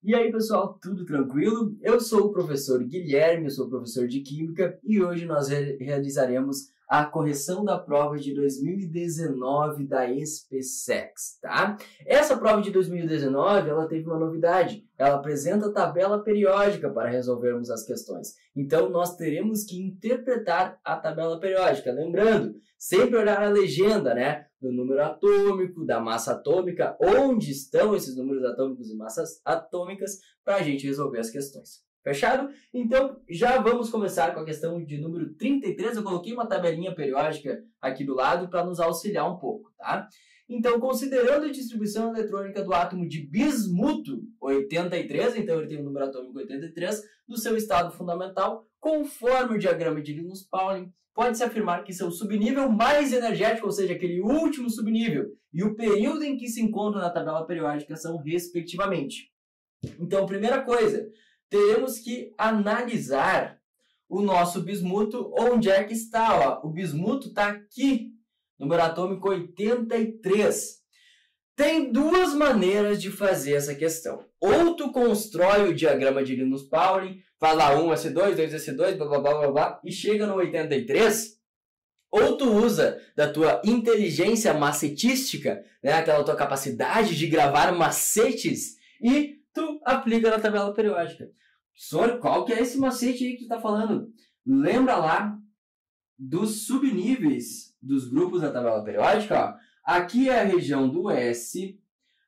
E aí, pessoal, tudo tranquilo? Eu sou o professor Guilherme, eu sou professor de Química e hoje nós realizaremos a correção da prova de 2019 da ESPSEX, tá? Essa prova de 2019, ela teve uma novidade, ela apresenta a tabela periódica para resolvermos as questões. Então, nós teremos que interpretar a tabela periódica, lembrando, sempre olhar a legenda, né? Do número atômico, da massa atômica, onde estão esses números atômicos e massas atômicas para a gente resolver as questões. Fechado? Então, já vamos começar com a questão de número 33. Eu coloquei uma tabelinha periódica aqui do lado para nos auxiliar um pouco, tá? Então, considerando a distribuição eletrônica do átomo de bismuto 83, então ele tem o número atômico 83, do seu estado fundamental, conforme o diagrama de Linus Pauling, pode-se afirmar que seu subnível mais energético, ou seja, aquele último subnível, e o período em que se encontra na tabela periódica são respectivamente. Então, primeira coisa, teremos que analisar o nosso bismuto, onde é que está. Ó. O bismuto está aqui, número atômico 83. Tem duas maneiras de fazer essa questão. Ou tu constrói o diagrama de Linus Pauling, faz lá 1s2, 2s2, blá, blá, blá, blá, blá, e chega no 83, ou tu usa da tua inteligência macetística, né, aquela tua capacidade de gravar macetes, e tu aplica na tabela periódica. Professor, qual que é esse macete aí que tu tá falando? Lembra lá dos subníveis dos grupos da tabela periódica? Ó. Aqui é a região do S,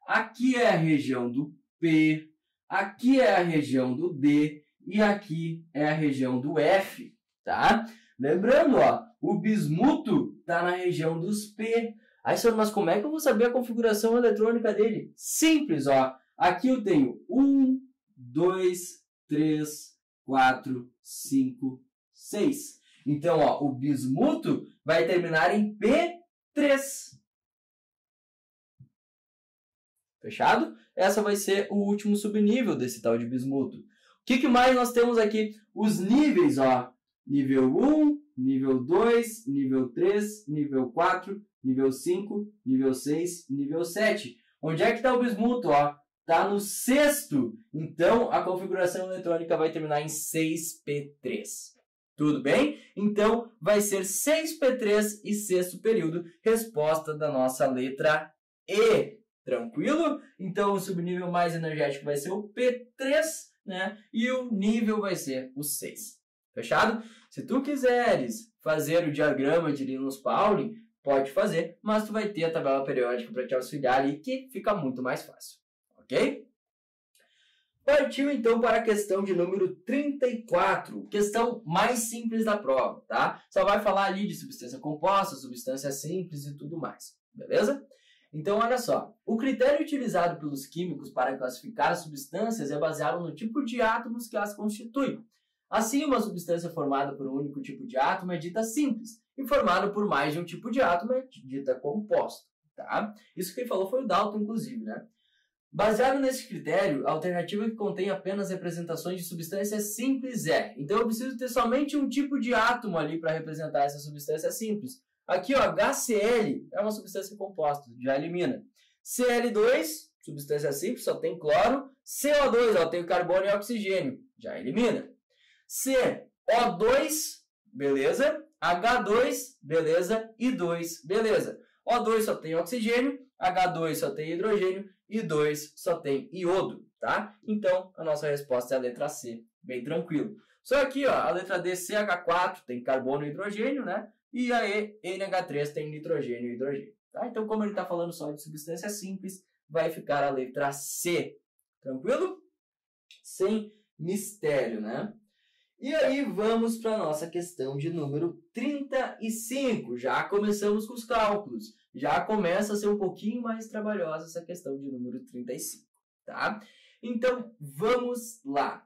aqui é a região do P, aqui é a região do D e aqui é a região do F, tá? Lembrando, ó, o bismuto tá na região dos P. Aí, senhor, mas como é que eu vou saber a configuração eletrônica dele? Simples, ó. Aqui eu tenho 1, 2, 3, 4, 5, 6. Então, ó, o bismuto vai terminar em P3. Fechado? Essa vai ser o último subnível desse tal de bismuto. O que mais nós temos aqui? Os níveis, ó. Nível 1, nível 2, nível 3, nível 4, nível 5, nível 6, nível 7. Onde é que está o bismuto, ó? Está no sexto. Então, a configuração eletrônica vai terminar em 6P3. Tudo bem? Então, vai ser 6P3 e sexto período. Resposta da nossa letra E. Tranquilo? Então, o subnível mais energético vai ser o P3, né? E o nível vai ser o 6. Fechado? Se tu quiseres fazer o diagrama de Linus Pauling, pode fazer, mas tu vai ter a tabela periódica para te auxiliar ali, que fica muito mais fácil. Ok? Partiu então para a questão de número 34, questão mais simples da prova, tá? Só vai falar ali de substância composta, substância simples e tudo mais, beleza? Então, olha só, o critério utilizado pelos químicos para classificar as substâncias é baseado no tipo de átomos que as constituem. Assim, uma substância formada por um único tipo de átomo é dita simples, e formada por mais de um tipo de átomo é dita composta, tá? Isso que ele falou foi o Dalton, inclusive, né? Baseado nesse critério, a alternativa que contém apenas representações de substâncias simples é. Então, eu preciso ter somente um tipo de átomo ali para representar essa substância simples. Aqui, ó, HCl é uma substância composta, já elimina. Cl2, substância simples, só tem cloro. CO2, ó, tem carbono e oxigênio, já elimina. CO2, beleza. H2, beleza. E 2, beleza. O2 só tem oxigênio, H2 só tem hidrogênio e 2 só tem iodo, tá? Então, a nossa resposta é a letra C, bem tranquilo. Só aqui, ó, a letra D, CH4 tem carbono e hidrogênio, né? E a E, NH3 tem nitrogênio e hidrogênio, tá? Então, como ele está falando só de substância simples, vai ficar a letra C, tranquilo? Sem mistério, né? E aí, vamos para a nossa questão de número 35. Já começamos com os cálculos. Já começa a ser um pouquinho mais trabalhosa essa questão de número 35, tá? Então, vamos lá.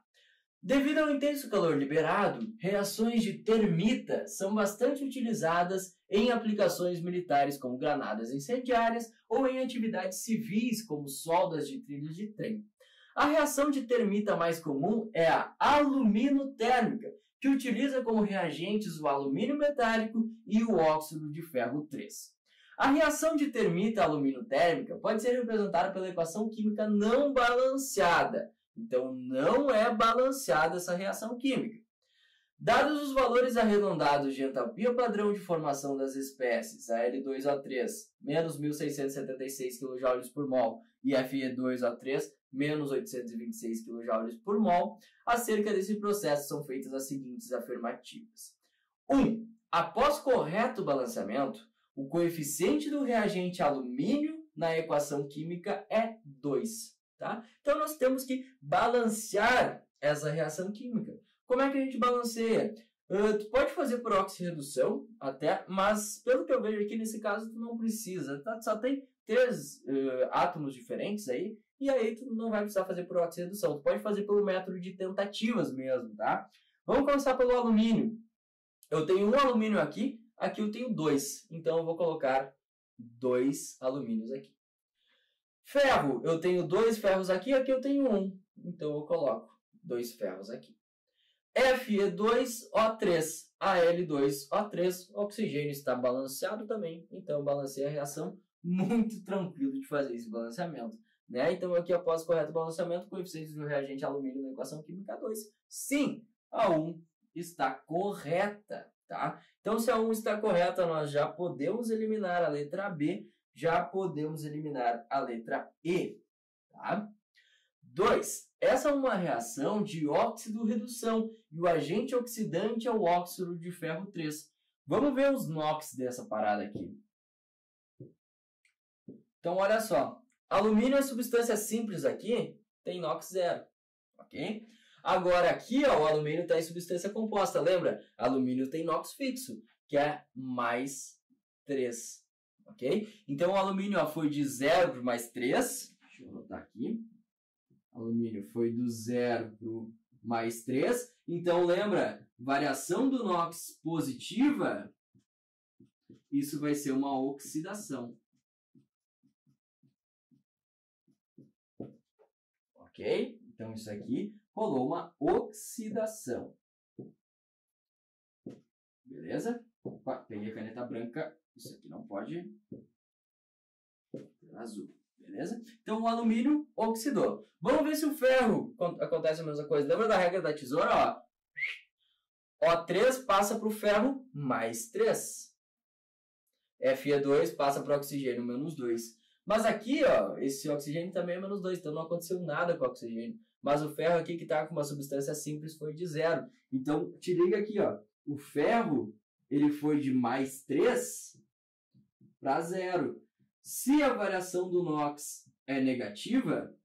Devido ao intenso calor liberado, reações de termita são bastante utilizadas em aplicações militares como granadas incendiárias ou em atividades civis como soldas de trilhos de trem. A reação de termita mais comum é a aluminotérmica, que utiliza como reagentes o alumínio metálico e o óxido de ferro 3. A reação de termita aluminotérmica pode ser representada pela equação química não balanceada, Então, não é balanceada essa reação química. Dados os valores arredondados de entalpia padrão de formação das espécies, Al2O3, menos 1.676 kJ por mol, e Fe2O3, menos 826 kJ por mol, acerca desse processo são feitas as seguintes afirmativas. 1. Após correto balanceamento, o coeficiente do reagente alumínio na equação química é 2. Tá? Então, nós temos que balancear essa reação química. Como é que a gente balanceia? Tu pode fazer por oxirredução até, mas pelo que eu vejo aqui nesse caso tu não precisa, tá? Só tem 3 átomos diferentes aí, e aí tu não vai precisar fazer por oxirredução. Tu pode fazer pelo método de tentativas mesmo, tá? Vamos começar pelo alumínio. Eu tenho um alumínio aqui eu tenho 2, então eu vou colocar 2 alumínios aqui. Ferro, eu tenho 2 ferros aqui eu tenho 1, então eu coloco 2 ferros aqui. Fe2O3, Al2O3, o oxigênio está balanceado também, então eu balancei a reação, muito tranquilo de fazer esse balanceamento. Né? Então aqui após o correto balanceamento, o coeficiente do reagente alumínio na equação química 2. Sim, a 1 está correta. Tá? Então se a 1 está correta, nós já podemos eliminar a letra B, já podemos eliminar a letra E. Tá? 2. Essa é uma reação de óxido-redução e o agente oxidante é o óxido de ferro 3. Vamos ver os NOx dessa parada aqui. Então, olha só. Alumínio é substância simples aqui, tem NOx 0. Ok? Agora aqui, ó, o alumínio está em substância composta. Lembra? Alumínio tem NOx fixo, que é mais 3. Ok? Então, o alumínio ó, foi de 0 para mais 3. Deixa eu botar aqui. Alumínio foi do 0 para o mais 3. Então, lembra, variação do NOx positiva, isso vai ser uma oxidação. Ok? Então, isso aqui rolou uma oxidação. Beleza? Opa, peguei a caneta branca. Isso aqui não pode. Azul. Beleza? Então, o alumínio oxidou. Vamos ver se o ferro acontece a mesma coisa. Lembra da regra da tesoura? Ó, O3 passa para o ferro mais 3. Fe2 passa para o oxigênio menos 2. Mas aqui, ó, esse oxigênio também é menos 2. Então, não aconteceu nada com o oxigênio. Mas o ferro aqui que está com uma substância simples foi de 0. Então, te liga aqui, ó. O ferro, ele foi de mais 3 para 0. Se a variação do NOx é negativa,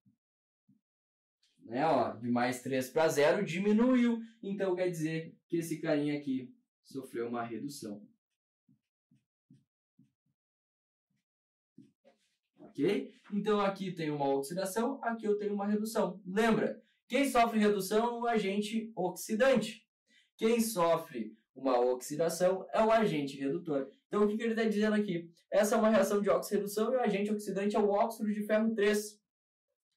né, ó, de mais 3 para 0, diminuiu. Então, quer dizer que esse carinha aqui sofreu uma redução. Ok? Então, aqui tem uma oxidação, aqui eu tenho uma redução. Lembra, quem sofre redução é o agente oxidante. Quem sofre uma oxidação é o agente redutor. Então, o que ele está dizendo aqui? Essa é uma reação de óxido-redução e o agente oxidante é o óxido de ferro 3.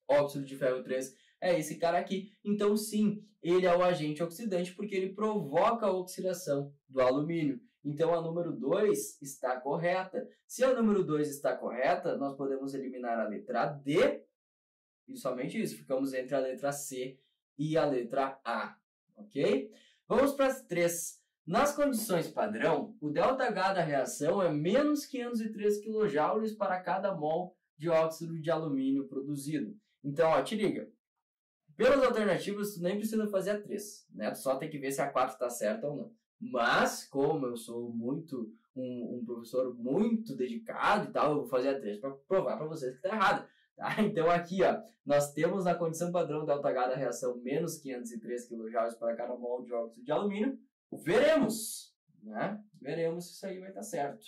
Óxido de ferro 3 é esse cara aqui. Então, sim, ele é o agente oxidante porque ele provoca a oxidação do alumínio. Então, a número 2 está correta. Se a número 2 está correta, nós podemos eliminar a letra D e somente isso. Ficamos entre a letra C e a letra A. Ok? Vamos para as 3. Nas condições padrão, o ΔH da reação é menos 503 kJ para cada mol de óxido de alumínio produzido. Então, ó, te liga. Pelas alternativas, tu nem precisa fazer a 3. Né? Tu só tem que ver se a 4 está certa ou não. Mas, como eu sou um professor muito dedicado e tal, eu vou fazer a 3 para provar para vocês que está errado. Tá? Então, aqui, ó, nós temos na condição padrão ΔH da reação menos 503 kJ para cada mol de óxido de alumínio. Veremos, né? Veremos se isso aí vai estar certo.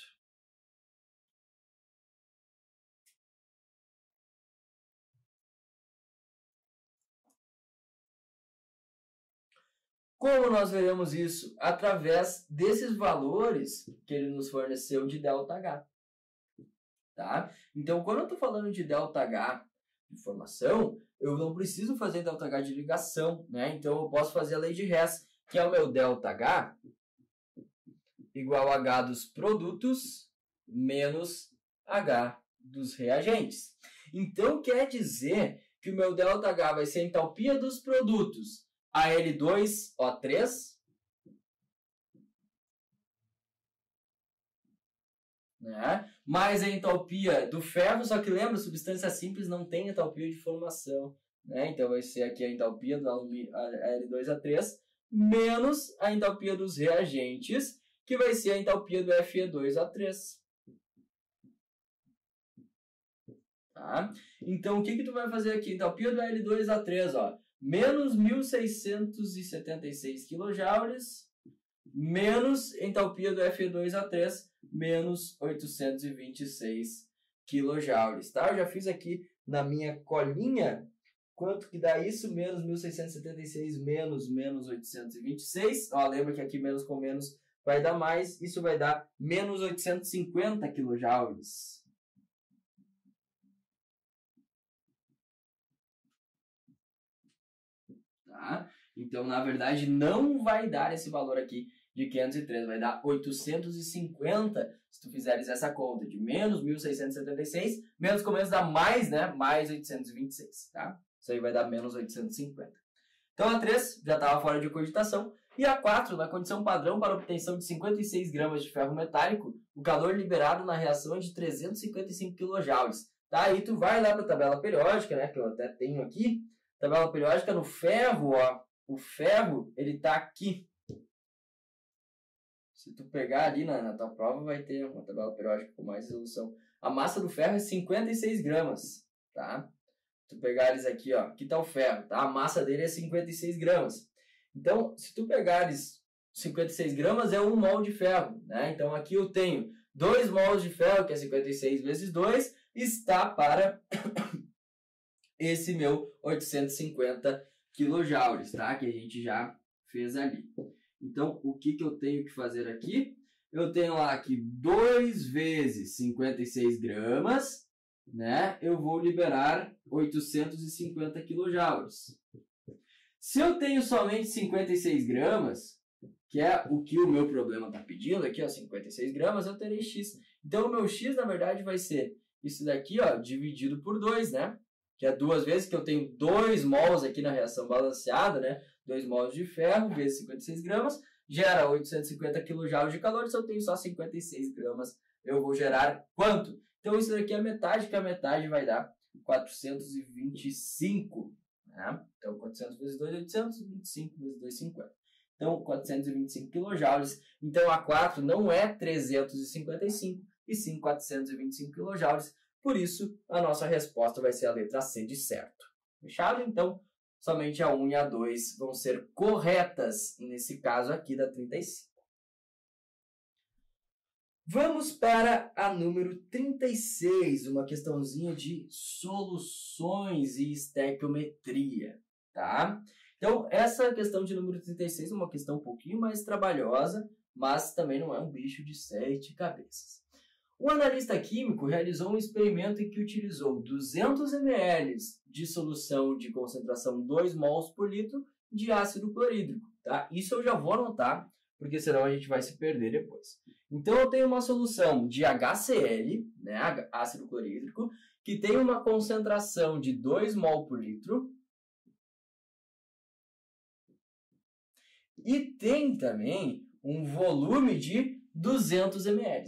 Como nós veremos isso? Através desses valores que ele nos forneceu de ΔH. Tá? Então, quando eu estou falando de ΔH de formação, eu não preciso fazer ΔH de ligação, né? Então, eu posso fazer a lei de Hess, que é o meu ΔH igual a H dos produtos menos H dos reagentes. Então, quer dizer que o meu ΔH vai ser a entalpia dos produtos, Al2O3, né? Mais a entalpia do ferro, só que lembra, substância simples não tem entalpia de formação, né? Então vai ser aqui a entalpia do Al2A3 menos a entalpia dos reagentes, que vai ser a entalpia do Fe2A3. Tá? Então, o que tu vai fazer aqui? Entalpia do Al2A3, ó, menos 1.676 kJ, menos entalpia do Fe2A3, menos 826 kJ. Tá? Eu já fiz aqui na minha colinha quanto que dá isso, menos 1.676 menos 826. Ó, lembra que aqui menos com menos vai dar mais, isso vai dar menos 850 kJ. Tá? Então, na verdade, não vai dar esse valor aqui de 503, vai dar 850 se tu fizeres essa conta de menos 1.676, menos com menos dá mais, né? Mais 826, tá? Isso aí vai dar menos 850. Então, a 3 já estava fora de cogitação. E a 4, na condição padrão para obtenção de 56 gramas de ferro metálico, o calor liberado na reação é de 355 kJ. Tá? Aí tu vai lá para a tabela periódica, né? Que eu até tenho aqui. Tabela periódica no ferro, ó. O ferro, ele tá aqui. Se tu pegar ali na tua prova, vai ter uma tabela periódica com mais resolução. A massa do ferro é 56 gramas, tá? Se tu pegares aqui, ó, aqui tá o ferro, tá? A massa dele é 56 gramas. Então, se tu pegares 56 gramas, é 1 mol de ferro, né? Então, aqui eu tenho 2 mols de ferro, que é 56 vezes 2, está para esse meu 850 kJ, tá? Que a gente já fez ali. Então, o que eu tenho que fazer aqui? Eu tenho lá que 2 vezes 56 gramas, né? Eu vou liberar 850 kJ. Se eu tenho somente 56 gramas, que é o que o meu problema está pedindo aqui, ó, 56 gramas, eu terei X. Então, o meu X, na verdade, vai ser isso daqui, ó, dividido por 2, né? Que é 2 vezes que eu tenho 2 mols aqui na reação balanceada, né? 2 mols de ferro vezes 56 gramas, gera 850 kJ de calor. Se eu tenho só 56 gramas, eu vou gerar quanto? Então, isso daqui é a metade, que a metade vai dar 425. Né? Então, 400 vezes 2, 825 vezes 2, 50. Então, 425 kJ. Então, a 4 não é 355, e sim 425 kJ. Por isso, a nossa resposta vai ser a letra C de certo. Fechado? Então, somente a 1 e a 2 vão ser corretas nesse caso aqui da 35. Vamos para a número 36, uma questãozinha de soluções e estequiometria, tá? Então, essa questão de número 36 é uma questão um pouquinho mais trabalhosa, mas também não é um bicho de 7 cabeças. Um analista químico realizou um experimento em que utilizou 200 ml de solução de concentração 2 mols por litro de ácido clorídrico. Tá? Isso eu já vou anotar, porque senão a gente vai se perder depois. Então eu tenho uma solução de HCl, né, ácido clorídrico, que tem uma concentração de 2 mol por litro. E tem também um volume de 200 ml.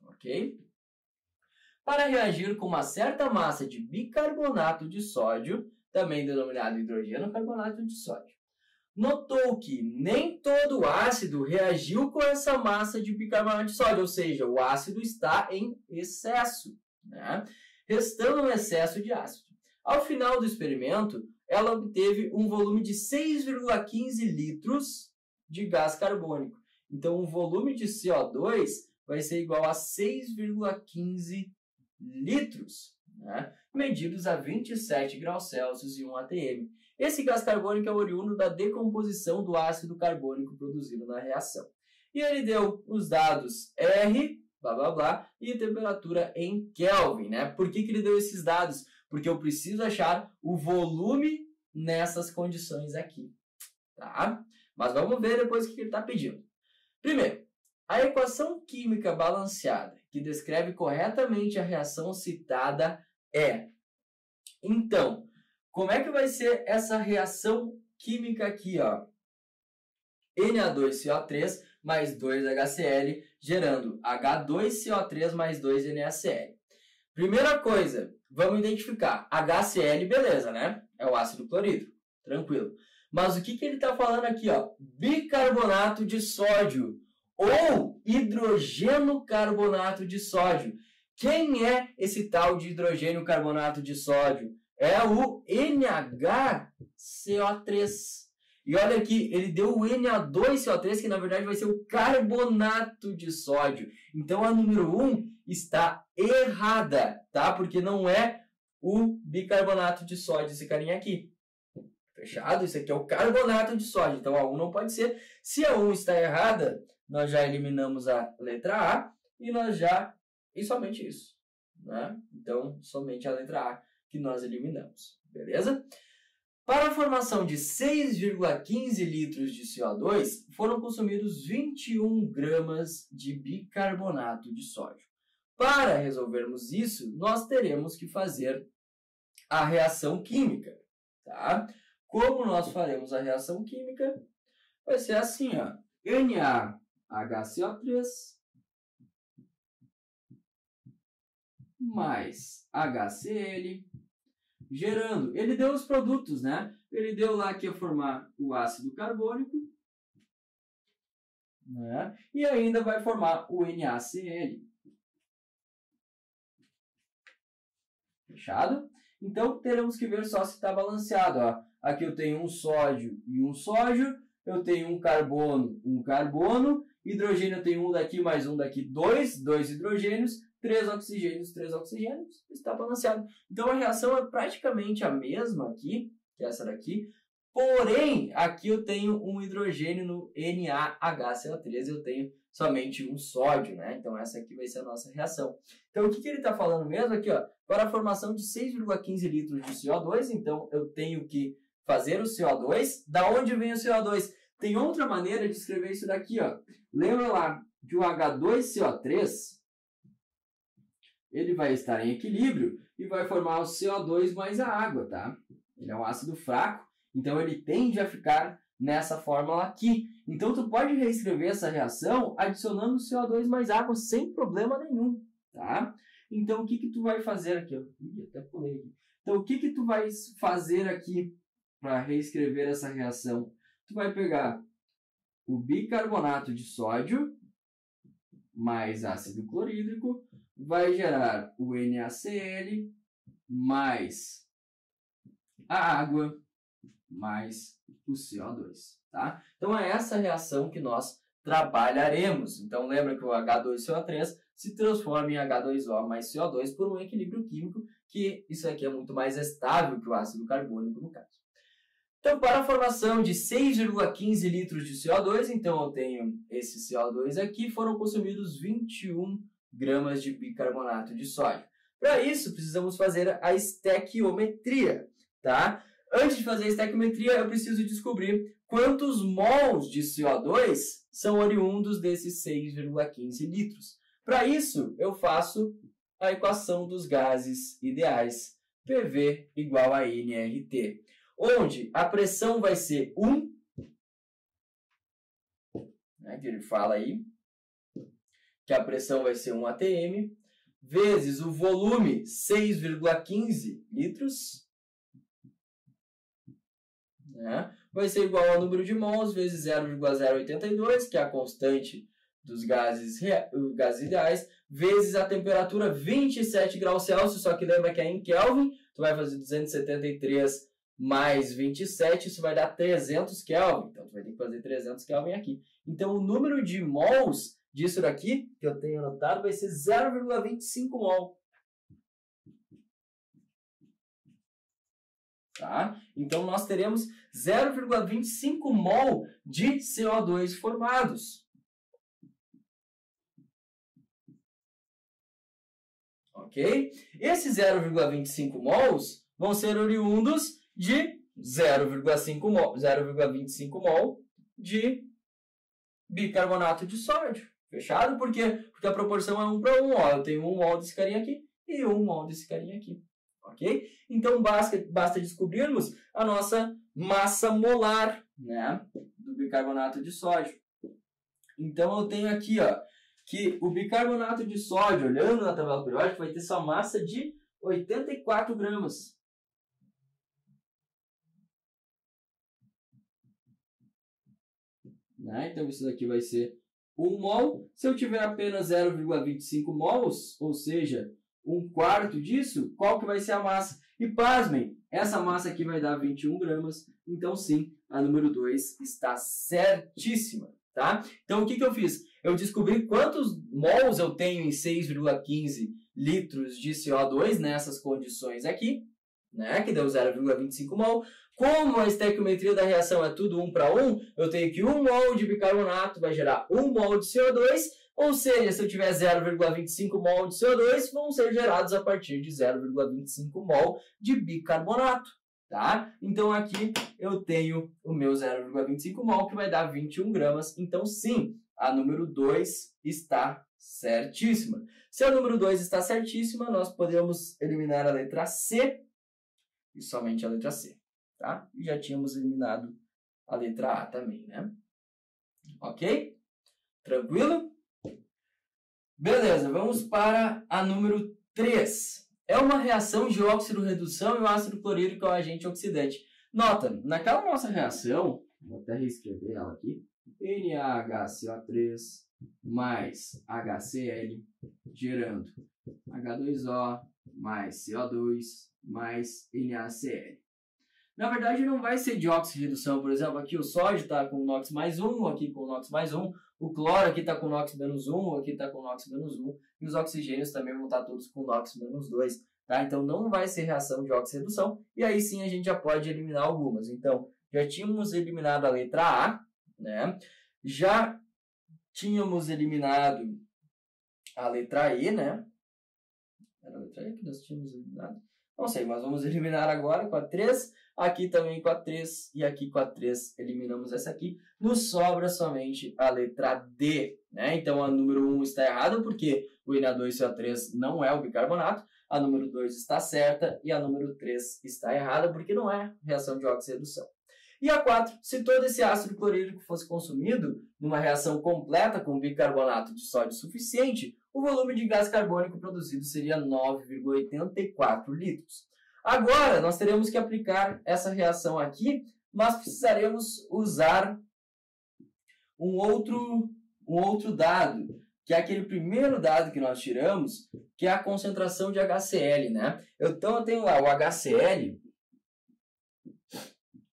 Ok? Para reagir com uma certa massa de bicarbonato de sódio, também denominado hidrogeno carbonato de sódio, notou que nem todo ácido reagiu com essa massa de bicarbonato de sódio, ou seja, o ácido está em excesso, né? Restando um excesso de ácido. Ao final do experimento, ela obteve um volume de 6,15 litros de gás carbônico. Então, o volume de CO2 vai ser igual a 6,15 litros, né? Medidos a 27 graus Celsius e 1 atm. Esse gás carbônico é oriundo da decomposição do ácido carbônico produzido na reação. E ele deu os dados R, blá blá blá, e temperatura em Kelvin, né? Por que ele deu esses dados? Porque eu preciso achar o volume nessas condições aqui, tá? Mas vamos ver depois o que ele está pedindo. Primeiro, A equação química balanceada, que descreve corretamente a reação citada, é... Então, como é que vai ser essa reação química aqui, ó? Na2CO3 mais 2HCl, gerando H2CO3 mais 2NaCl. Primeira coisa, vamos identificar. HCl, beleza, né? É o ácido clorídrico, tranquilo. Mas o que ele está falando aqui, ó? Bicarbonato de sódio ou hidrogênio carbonato de sódio. Quem é esse tal de hidrogênio carbonato de sódio? É o NaCO3. E olha aqui, ele deu o Na2CO3, que na verdade vai ser o carbonato de sódio. Então a número 1 está errada, tá? Porque não é o bicarbonato de sódio esse carinha aqui. Fechado? Isso aqui é o carbonato de sódio. Então a 1 não pode ser. Se a 1 está errada, nós já eliminamos a letra A e somente isso, né? Então, somente a letra A que nós eliminamos. Beleza? Para a formação de 6,15 litros de CO2, foram consumidos 21 gramas de bicarbonato de sódio. Para resolvermos isso, nós teremos que fazer a reação química, tá? Como nós faremos a reação química? Vai ser assim, ó. NaHCO3 mais HCl, gerando, ele deu os produtos, né? Ele deu lá que ia formar o ácido carbônico, né? E ainda vai formar o NaCl. Fechado? Então, teremos que ver só se está balanceado, ó. Aqui eu tenho um sódio e um sódio, eu tenho um carbono, hidrogênio eu tenho um daqui mais um daqui, dois hidrogênios, 3 oxigênios, está balanceado. Então a reação é praticamente a mesma aqui, que essa daqui, porém aqui eu tenho um hidrogênio no NaHCO3, eu tenho somente um sódio, né? Então essa aqui vai ser a nossa reação. Então o que ele está falando mesmo aqui, ó? Para a formação de 6,15 litros de CO2, então eu tenho que fazer o CO2. Da onde vem o CO2? Tem outra maneira de escrever isso daqui, ó. Lembra lá que o H2CO3 ele vai estar em equilíbrio e vai formar o CO2 mais a água, tá? Ele é um ácido fraco, então ele tende a ficar nessa fórmula aqui. Então tu pode reescrever essa reação adicionando CO2 mais água sem problema nenhum, tá? Então o que tu vai fazer aqui? Ih, até pulei aqui. Então o que tu vai fazer aqui para reescrever essa reação? Tu vai pegar o bicarbonato de sódio mais ácido clorídrico, vai gerar o NaCl mais a água mais o CO2, tá? Então é essa reação que nós trabalharemos. Então lembra que o H2CO3 se transforma em H2O mais CO2 por um equilíbrio químico, que isso aqui é muito mais estável que o ácido carbônico no caso. Então, para a formação de 6,15 litros de CO2, então eu tenho esse CO2 aqui, foram consumidos 21 gramas de bicarbonato de sódio. Para isso, precisamos fazer a estequiometria, tá? Antes de fazer a estequiometria, eu preciso descobrir quantos mols de CO2 são oriundos desses 6,15 litros. Para isso, eu faço a equação dos gases ideais, PV igual a nRT, onde a pressão vai ser 1, né, que ele fala aí, que a pressão vai ser 1 atm, vezes o volume, 6,15 litros, né, vai ser igual ao número de mols, vezes 0,082, que é a constante dos gases ideais, vezes a temperatura 27 graus Celsius, só que lembra que é em Kelvin, tu vai fazer 273 mais 27, isso vai dar 300 Kelvin. Então, tu vai ter que fazer 300 Kelvin aqui. Então, o número de mols disso daqui, que eu tenho anotado, vai ser 0,25 mol. Tá? Então, nós teremos 0,25 mol de CO2 formados. Ok? Esses 0,25 mols vão ser oriundos de 0,25 mol de bicarbonato de sódio. Fechado? Por quê? Porque a proporção é 1 para 1. Ó, eu tenho 1 mol desse carinha aqui e 1 mol desse carinha aqui. Ok? Então, basta descobrirmos a nossa massa molar, né, do bicarbonato de sódio. Então, eu tenho aqui, ó, que o bicarbonato de sódio, olhando na tabela periódica, vai ter sua massa de 84 gramas. Né? Então, isso daqui vai ser 1 mol. Se eu tiver apenas 0,25 mols, ou seja, 1/4 disso, qual que vai ser a massa? E pasmem, essa massa aqui vai dar 21 gramas. Então, sim, a número 2 está certíssima. Tá? Então, o que eu fiz? Eu descobri quantos mols eu tenho em 6,15 litros de CO2 nessas condições aqui, né? Que deu 0,25 mol. Como a estequiometria da reação é tudo 1 para 1, eu tenho que 1 mol de bicarbonato vai gerar 1 mol de CO2, ou seja, se eu tiver 0,25 mol de CO2, vão ser gerados a partir de 0,25 mol de bicarbonato. Tá? Então, aqui eu tenho o meu 0,25 mol, que vai dar 21 gramas. Então, sim, a número 2 está certíssima. Se a número 2 está certíssima, nós podemos eliminar a letra C e somente a letra C. Tá? E já tínhamos eliminado a letra A também, né? Ok? Tranquilo? Beleza, vamos para a número 3. É uma reação de óxido-redução e o ácido clorídrico é um agente oxidante. Nota, naquela nossa reação, vou até reescrever ela aqui, NaHCO3 mais HCl, gerando H2O mais CO2 mais NaCl. Na verdade, não vai ser de óxido-redução. Por exemplo, aqui o sódio está com NOx mais 1, aqui com NOx mais 1. O cloro aqui está com NOx menos 1, aqui está com NOx menos 1. E os oxigênios também vão estar todos com NOx menos 2. Tá? Então, não vai ser reação de óxido-redução. E aí sim a gente já pode eliminar algumas. Então, já tínhamos eliminado a letra A, né? Já tínhamos eliminado a letra E, né? Era a letra E que nós tínhamos eliminado? Não sei, mas vamos eliminar agora com a 3. Aqui também com a 3 e aqui com a 3 eliminamos essa aqui. Nos sobra somente a letra D, né? Então a número 1 está errada porque o Na2CO3 não é o bicarbonato. A número 2 está certa e a número 3 está errada porque não é reação de óxido-redução. E a 4, se todo esse ácido clorídrico fosse consumido numa reação completa com bicarbonato de sódio suficiente, o volume de gás carbônico produzido seria 9,84 litros. Agora, nós teremos que aplicar essa reação aqui, mas precisaremos usar um outro dado, que é aquele primeiro dado que nós tiramos, que é a concentração de HCl, né? Então, eu tenho lá o HCl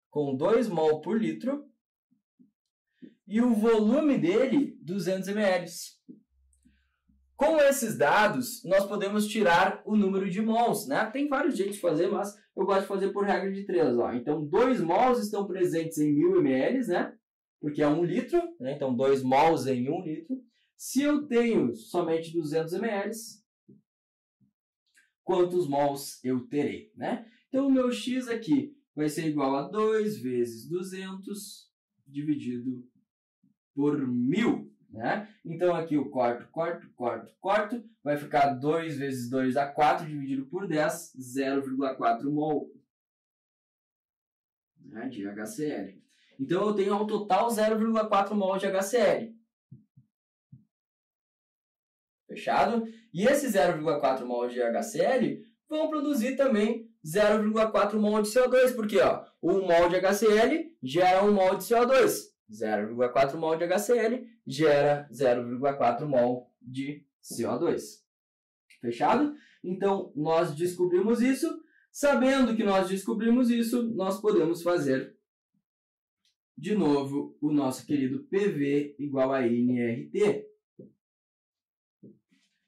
com 2 mol por litro e o volume dele, 200 ml. Com esses dados, nós podemos tirar o número de mols, né? Tem vários jeitos de fazer, mas eu gosto de fazer por regra de 3. Ó. Então, 2 mols estão presentes em 1000 ml, né? Porque é 1 litro, né? Então 2 mols em 1 litro. Se eu tenho somente 200 ml, quantos mols eu terei, né? Então, o meu X aqui vai ser igual a 2 vezes 200 dividido por 1000. Né? Então, aqui o quarto vai ficar 2 vezes 2 dá 4, dividido por 10, 0,4 mol, né, de HCl. Então, eu tenho ao total 0,4 mol de HCl. Fechado? E esse 0,4 mol de HCl vão produzir também 0,4 mol de CO2, porque ó, 1 mol de HCl gera 1 mol de CO2. 0,4 mol de HCl gera 0,4 mol de CO2. Fechado? Então, nós descobrimos isso. Sabendo que nós descobrimos isso, nós podemos fazer de novo o nosso querido PV igual a NRT.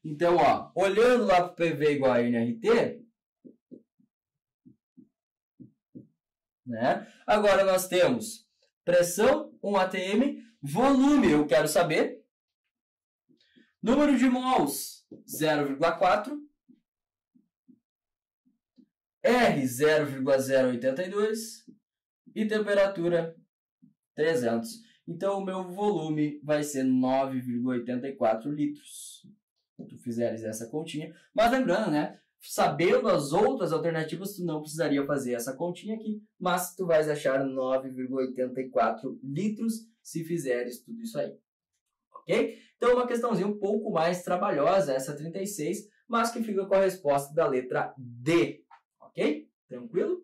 Então, ó, olhando lá para o PV igual a NRT, né? Agora nós temos pressão, 1 atm, volume, eu quero saber, número de mols, 0,4, R, 0,082 e temperatura, 300. Então o meu volume vai ser 9,84 litros. Se tu fizeres essa continha. Mas lembrando, né? Sabendo as outras alternativas, tu não precisaria fazer essa continha aqui, mas tu vais achar 9,84 litros se fizeres tudo isso aí. Ok? Então, uma questãozinha um pouco mais trabalhosa, essa 36, mas que fica com a resposta da letra D. Ok? Tranquilo?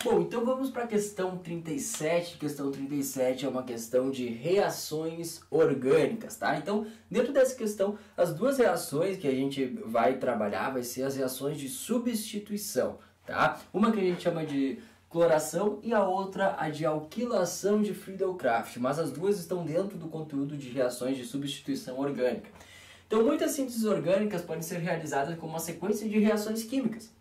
Bom, então vamos para a questão 37. Questão 37 é uma questão de reações orgânicas, tá? Então, dentro dessa questão, as duas reações que a gente vai trabalhar vai ser as reações de substituição, tá? Uma que a gente chama de cloração e a outra a de alquilação de Friedel-Crafts, mas as duas estão dentro do conteúdo de reações de substituição orgânica. Então, muitas sínteses orgânicas podem ser realizadas com uma sequência de reações químicas.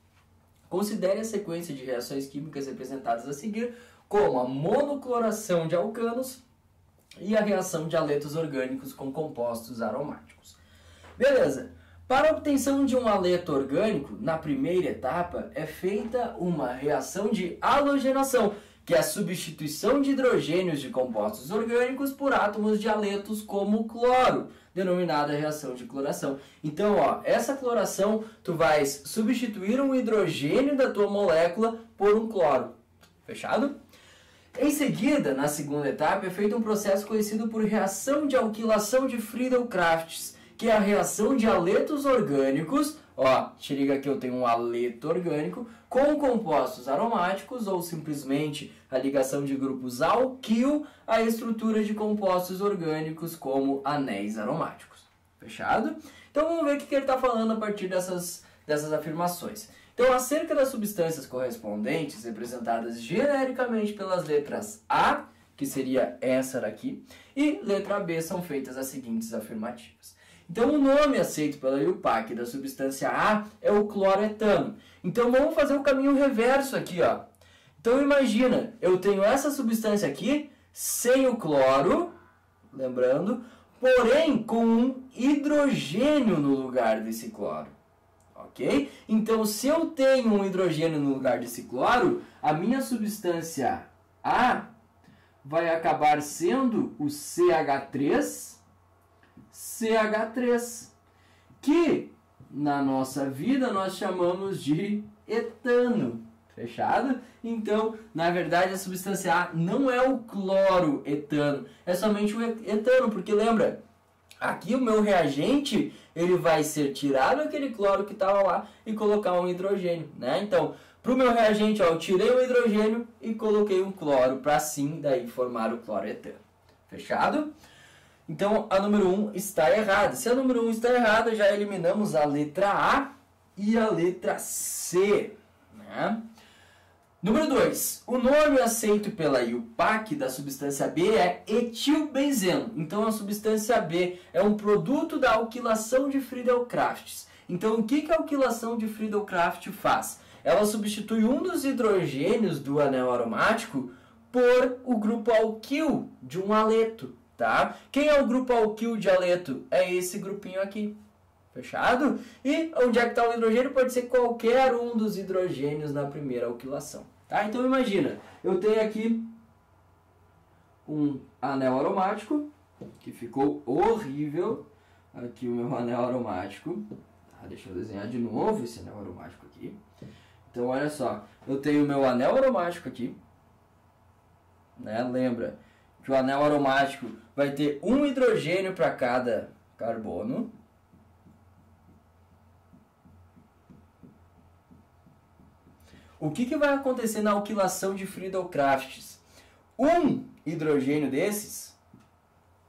Considere a sequência de reações químicas representadas a seguir como a monocloração de alcanos e a reação de haletos orgânicos com compostos aromáticos. Beleza. Para a obtenção de um haleto orgânico, na primeira etapa é feita uma reação de halogenação, que é a substituição de hidrogênios de compostos orgânicos por átomos de haletos como cloro, denominada reação de cloração. Então, ó, essa cloração, tu vais substituir um hidrogênio da tua molécula por um cloro. Fechado? Em seguida, na segunda etapa, é feito um processo conhecido por reação de alquilação de Friedel-Crafts, que é a reação de haletos orgânicos, ó, te liga que eu tenho um haleto orgânico, com compostos aromáticos ou simplesmente a ligação de grupos alquil à estrutura de compostos orgânicos como anéis aromáticos. Fechado? Então vamos ver o que ele está falando a partir dessas afirmações. Então, acerca das substâncias correspondentes, representadas genericamente pelas letras A, que seria essa daqui, e letra B, são feitas as seguintes afirmativas. Então, o nome aceito pela IUPAC da substância A é o cloretano. Então, vamos fazer o caminho reverso aqui, ó. Então, imagina, eu tenho essa substância aqui, sem o cloro, lembrando, porém com um hidrogênio no lugar desse cloro. Ok? Então, se eu tenho um hidrogênio no lugar desse cloro, a minha substância A vai acabar sendo o CH3, que na nossa vida nós chamamos de etano. Fechado? Então, na verdade, a substância A não é o cloroetano, é somente o etano, porque lembra, aqui o meu reagente, ele vai ser tirado aquele cloro que estava lá e colocar um hidrogênio, né? Então, para o meu reagente, ó, eu tirei o hidrogênio e coloquei um cloro para assim daí formar o cloroetano. Fechado? Então, a número 1 está errada. Se a número 1 está errada, já eliminamos a letra A e a letra C, né? Número 2. O nome aceito pela IUPAC da substância B é etilbenzeno. Então, a substância B é um produto da alquilação de Friedel-Crafts. Então, o que a alquilação de Friedel-Crafts faz? Ela substitui um dos hidrogênios do anel aromático por o grupo alquil de um haleto, tá? Quem é o grupo alquil de haleto? É esse grupinho aqui. Fechado? E onde é que está o hidrogênio? Pode ser qualquer um dos hidrogênios na primeira alquilação. Tá? Então imagina, eu tenho aqui um anel aromático, que ficou horrível. Aqui o meu anel aromático. Tá? Deixa eu desenhar de novo esse anel aromático aqui. Então olha só, eu tenho o meu anel aromático aqui. Né? Lembra que o anel aromático vai ter um hidrogênio para cada carbono. O que vai acontecer na alquilação de Friedel-Crafts? Um hidrogênio desses,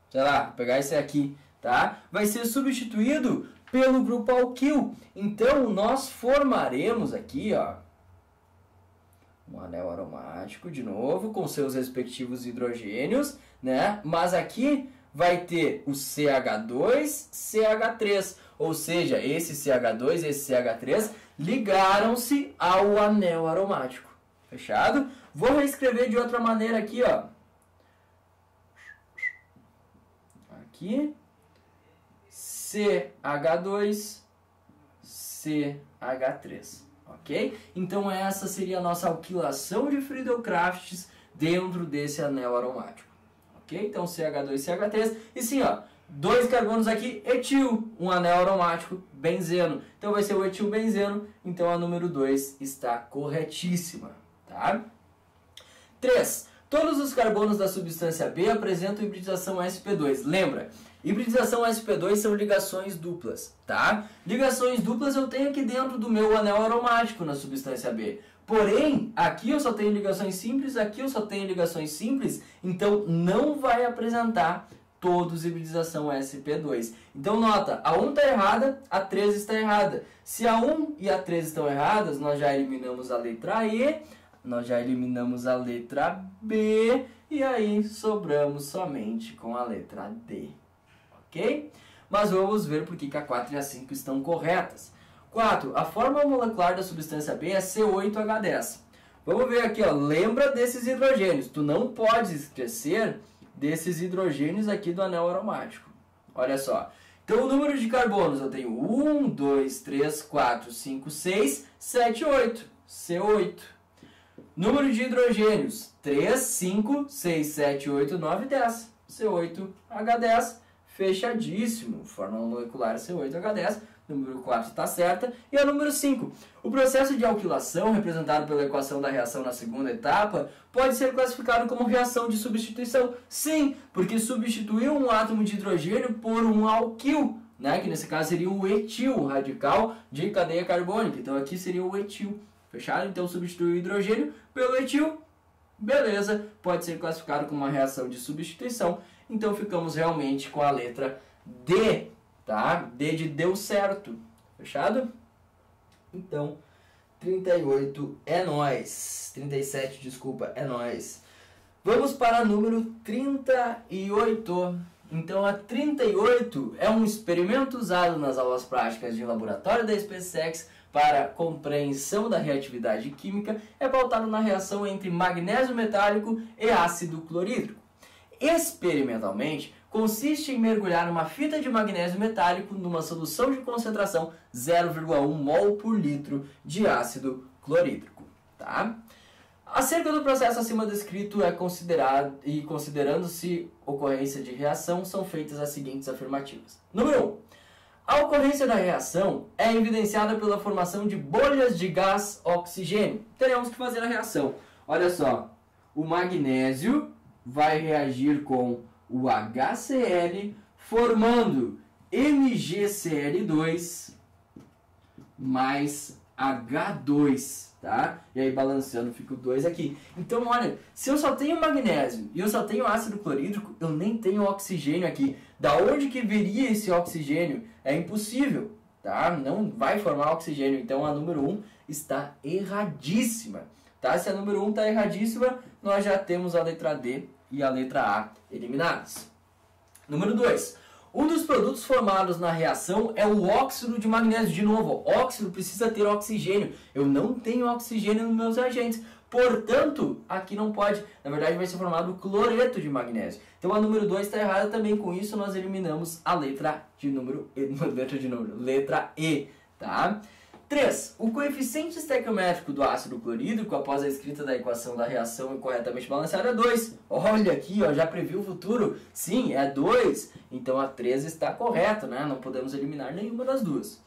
sei lá, vou pegar esse aqui, tá? Vai ser substituído pelo grupo alquil. Então, nós formaremos aqui, ó, um anel aromático, de novo, com seus respectivos hidrogênios, né? Mas aqui vai ter o CH2, CH3, ou seja, esse CH2 e esse CH3 ligaram-se ao anel aromático. Fechado? Vou reescrever de outra maneira aqui, ó. Aqui, CH2, CH3. Ok? Então essa seria a nossa alquilação de Friedel-Crafts dentro desse anel aromático. ok? Então CH2, CH3, e sim, ó, 2 carbonos aqui, etil, um anel aromático, benzeno. Então vai ser o etilbenzeno, então a número 2 está corretíssima, tá? 3. Todos os carbonos da substância B apresentam hibridização sp2. Lembra, hibridização sp2 são ligações duplas, tá? Ligações duplas eu tenho aqui dentro do meu anel aromático na substância B. Porém, aqui eu só tenho ligações simples, aqui eu só tenho ligações simples, então não vai apresentar todos hibridização sp2. Então nota, a 1 está errada, a 3 está errada. Se a 1 e a 3 estão erradas, nós já eliminamos a letra E, nós já eliminamos a letra B, e aí sobramos somente com a letra D. Ok? Mas vamos ver por que a 4 e a 5 estão corretas. 4. A fórmula molecular da substância B é C8H10. Vamos ver aqui, ó. Lembra desses hidrogênios. Tu não pode esquecer desses hidrogênios aqui do anel aromático. Olha só. Então, o número de carbonos eu tenho 1, 2, 3, 4, 5, 6, 7, 8. C8. Número de hidrogênios 3, 5, 6, 7, 8, 9, 10. C8H10. Fechadíssimo. Fórmula molecular C8H10. Número 4 está certa. E a número 5. O processo de alquilação, representado pela equação da reação na segunda etapa, pode ser classificado como reação de substituição. Sim, porque substituiu um átomo de hidrogênio por um alquil, né? Que nesse caso seria o etil, o radical de cadeia carbônica. Então aqui seria o etil. Fechado? Então substituiu o hidrogênio pelo etil. Beleza, pode ser classificado como uma reação de substituição. Então ficamos realmente com a letra D. Tá? D de deu certo. Fechado? Então, 38 é nóis. 37, desculpa, é nóis. Vamos para o número 38. Então, a 38 é um experimento usado nas aulas práticas de laboratório da SpaceX para compreensão da reatividade química. É pautado na reação entre magnésio metálico e ácido clorídrico. Experimentalmente, consiste em mergulhar uma fita de magnésio metálico numa solução de concentração 0,1 mol por litro de ácido clorídrico. Tá? Acerca do processo acima descrito é considerado e considerando-se ocorrência de reação, são feitas as seguintes afirmativas. Número 1. A ocorrência da reação é evidenciada pela formação de bolhas de gás oxigênio. Teremos que fazer a reação. Olha só, o magnésio vai reagir com o HCl, formando MgCl2 mais H2, tá? E aí balanceando fica o 2 aqui. Então, olha, se eu só tenho magnésio e eu só tenho ácido clorídrico, eu nem tenho oxigênio aqui. Da onde que viria esse oxigênio? É impossível, tá? Não vai formar oxigênio. Então, a número 1 está erradíssima, tá? Se a número 1 está erradíssima, nós já temos a letra D e a letra A eliminadas. Número 2. Um dos produtos formados na reação é o óxido de magnésio. De novo, óxido precisa ter oxigênio. Eu não tenho oxigênio nos meus reagentes. Portanto, aqui não pode. Na verdade, vai ser formado o cloreto de magnésio. Então, a número 2 está errada também. Com isso, nós eliminamos a letra letra E. Tá? 3. O coeficiente estequiométrico do ácido clorídrico, após a escrita da equação da reação corretamente balanceada, é 2. Olha aqui, ó, já previu o futuro. Sim, é 2. Então a 3 está correta, né? Não podemos eliminar nenhuma das duas.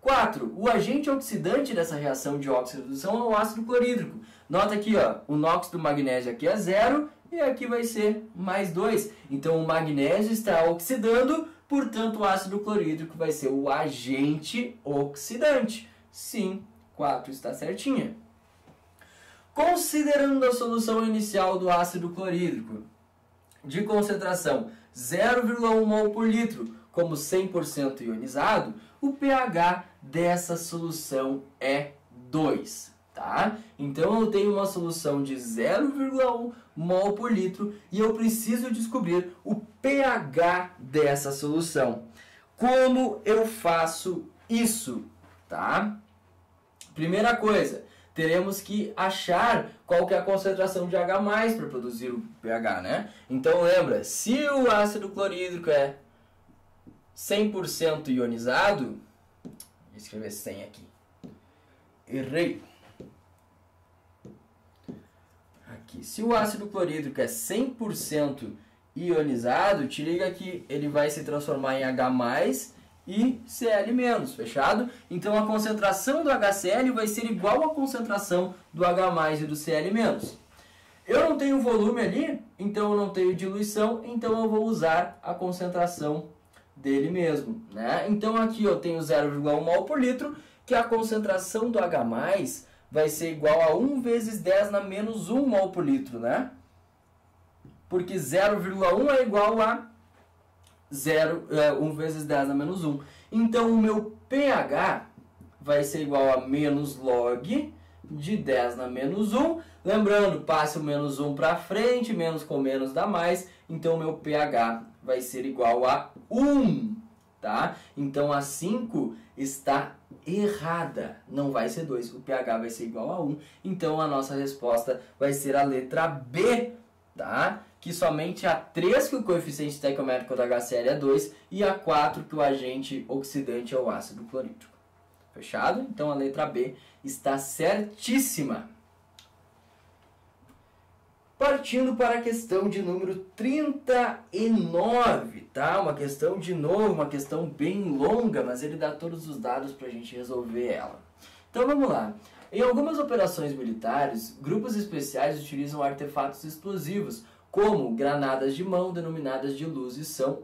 4. O agente oxidante dessa reação de oxidação é o ácido clorídrico. Nota aqui, ó, o NOx do magnésio aqui é 0 e aqui vai ser mais 2. Então o magnésio está oxidando, portanto o ácido clorídrico vai ser o agente oxidante. Sim, 4 está certinha. Considerando a solução inicial do ácido clorídrico de concentração 0,1 mol por litro como 100% ionizado, o pH dessa solução é 2. Tá? Então eu tenho uma solução de 0,1 mol por litro e eu preciso descobrir o pH dessa solução. Como eu faço isso? Tá? Primeira coisa, teremos que achar qual que é a concentração de H+, para produzir o pH, né? Então lembra, se o ácido clorídrico é 100% ionizado, vou escrever 100 aqui, errei. Aqui, se o ácido clorídrico é 100% ionizado, te liga que ele vai se transformar em H+, e Cl-, fechado? Então a concentração do HCl vai ser igual à concentração do H+ e do Cl-. Eu não tenho volume ali, então eu não tenho diluição, então eu vou usar a concentração dele mesmo, né? Então aqui eu tenho 0,1 mol por litro, que a concentração do H+ vai ser igual a 1 vezes 10 na menos 1 mol por litro, né? Porque 0,1 é igual a 1 vezes 10 na menos 1. Então, o meu pH vai ser igual a menos log de 10 na menos 1. Lembrando, passe o menos 1 para frente, menos com menos dá mais. Então, o meu pH vai ser igual a 1. Tá? Então, a 5 está errada. Não vai ser 2. O pH vai ser igual a 1. Então, a nossa resposta vai ser a letra B. Tá? Que somente a 3 que o coeficiente estequiométrico do HCl é 2 e a 4 que o agente oxidante é o ácido clorídrico. Fechado? Então a letra B está certíssima. Partindo para a questão de número 39, tá? Uma questão de novo, uma questão bem longa, mas ele dá todos os dados para a gente resolver ela. Então vamos lá. Em algumas operações militares, grupos especiais utilizam artefatos explosivos, como granadas de mão denominadas de luzição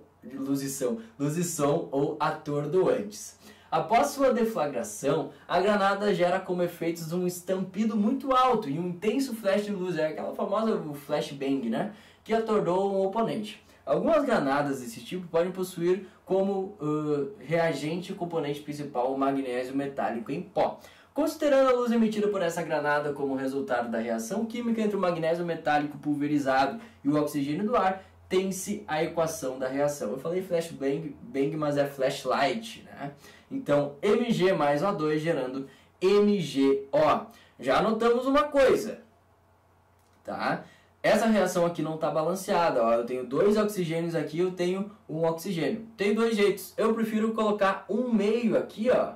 ou atordoantes. Após sua deflagração, a granada gera como efeitos um estampido muito alto e um intenso flash de luz, é aquela famosa flashbang, né? Que atordoa um oponente. Algumas granadas desse tipo podem possuir como reagente o componente principal o magnésio metálico em pó. Considerando a luz emitida por essa granada como resultado da reação química entre o magnésio metálico pulverizado e o oxigênio do ar, tem-se a equação da reação. Eu falei flashbang, mas é flashlight, né? Então, Mg mais O2 gerando MgO. Já notamos uma coisa, tá? Essa reação aqui não está balanceada, ó. Eu tenho 2 oxigênios aqui, eu tenho 1 oxigênio. Tem 2 jeitos. Eu prefiro colocar um meio aqui, ó,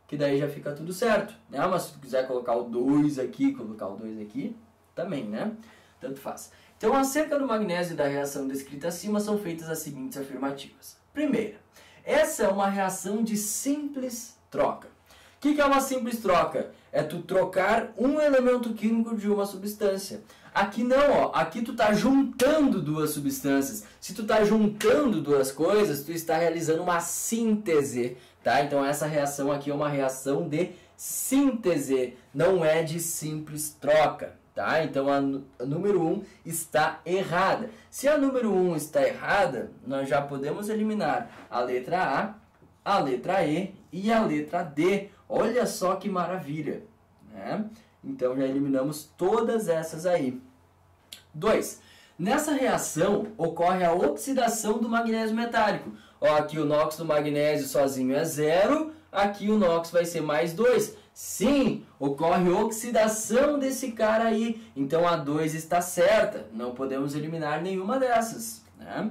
que daí já fica tudo certo, né? Mas se tu quiser colocar o 2 aqui, colocar o 2 aqui, também, né? Tanto faz. Então, acerca do magnésio e da reação descrita acima, são feitas as seguintes afirmativas. Primeira, essa é uma reação de simples troca. O que é uma simples troca? É tu trocar um elemento químico de uma substância. Aqui não, ó. Aqui tu está juntando duas substâncias. Se tu está juntando duas coisas, tu está realizando uma síntese, tá? Então essa reação aqui é uma reação de síntese, não é de simples troca, tá? Então a número 1 está errada. Se a número 1 está errada, nós já podemos eliminar a letra A, a letra E e a letra D. Olha só que maravilha, né? Então já eliminamos todas essas aí. 2. Nessa reação ocorre a oxidação do magnésio metálico. Ó, aqui o NOx do magnésio sozinho é 0, aqui o NOx vai ser mais 2. Sim, ocorre oxidação desse cara aí. Então a 2 está certa, não podemos eliminar nenhuma dessas, né?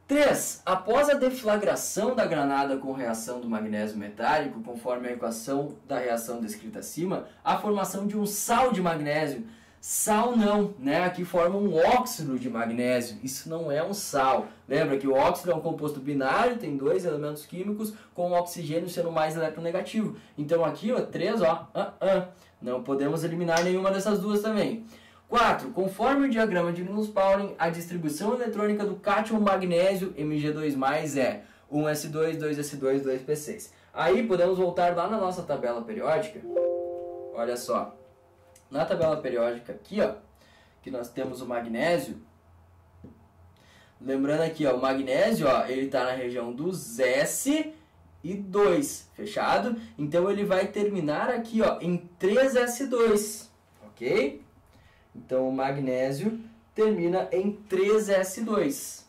3. Após a deflagração da granada com reação do magnésio metálico, conforme a equação da reação descrita acima, a formação de um sal de magnésio. Sal não, né? Aqui forma um óxido de magnésio. Isso não é um sal. Lembra que o óxido é um composto binário, tem 2 elementos químicos, com o oxigênio sendo mais eletronegativo. Então aqui, ó, 3, ó, não podemos eliminar nenhuma dessas duas também. 4. Conforme o diagrama de Linus Pauling, a distribuição eletrônica do cátion magnésio Mg2+, é 1s2, 2s2, 2p6. Aí podemos voltar lá na nossa tabela periódica. Olha só. Na tabela periódica aqui, ó, que nós temos o magnésio. Lembrando aqui, ó, o magnésio, ó, ele está na região dos S e 2, fechado? Então ele vai terminar aqui, ó, em 3s2, ok? Então, o magnésio termina em 3s2.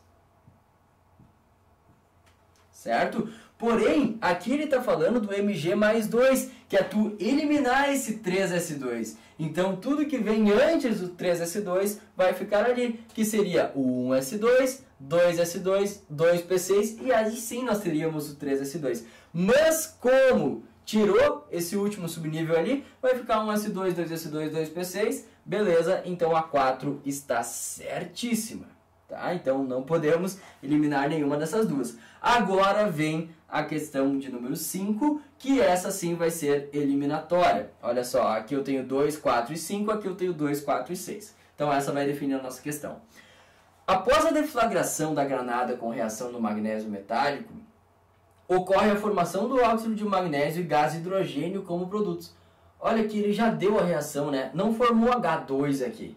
Certo? Porém, aqui ele está falando do Mg mais 2, que é tu eliminar esse 3s2. Então, tudo que vem antes do 3s2 vai ficar ali, que seria o 1s2, 2s2, 2p6, e aí sim nós teríamos o 3s2. Mas como tirou esse último subnível ali, vai ficar 1s2, 2s2, 2p6, beleza, então a 4 está certíssima. tá? Então não podemos eliminar nenhuma dessas duas. Agora vem a questão de número 5, que essa sim vai ser eliminatória. Olha só, aqui eu tenho 2, 4 e 5, aqui eu tenho 2, 4 e 6. Então essa vai definir a nossa questão. Após a deflagração da granada com reação no magnésio metálico, ocorre a formação do óxido de magnésio e gás hidrogênio como produtos. Olha que ele já deu a reação, né? Não formou H2 aqui.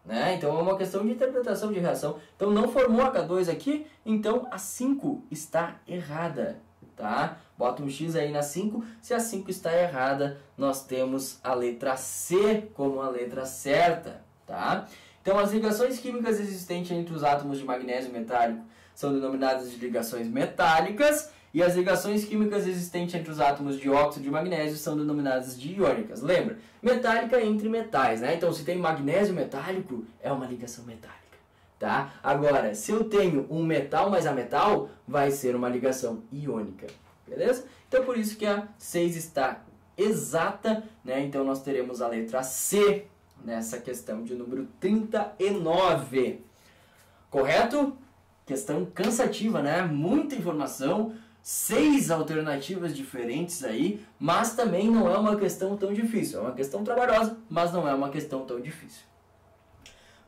Né? Então é uma questão de interpretação de reação. Então não formou H2 aqui, então a 5 está errada. Tá? Bota um X aí na 5. Se a 5 está errada, nós temos a letra C como a letra certa. Tá? Então as ligações químicas existentes entre os átomos de magnésio metálico são denominadas de ligações metálicas, e as ligações químicas existentes entre os átomos de óxido de magnésio são denominadas de iônicas. Lembra? Metálica entre metais, né? Então se tem magnésio metálico, é uma ligação metálica. Tá? Agora, se eu tenho um metal mais a metal, vai ser uma ligação iônica. Beleza? Então por isso que a 6 está exata, né? Então nós teremos a letra C nessa questão de número 39. Correto? Questão cansativa, né? Muita informação, 6 alternativas diferentes aí, mas também não é uma questão tão difícil. É uma questão trabalhosa, mas não é uma questão tão difícil.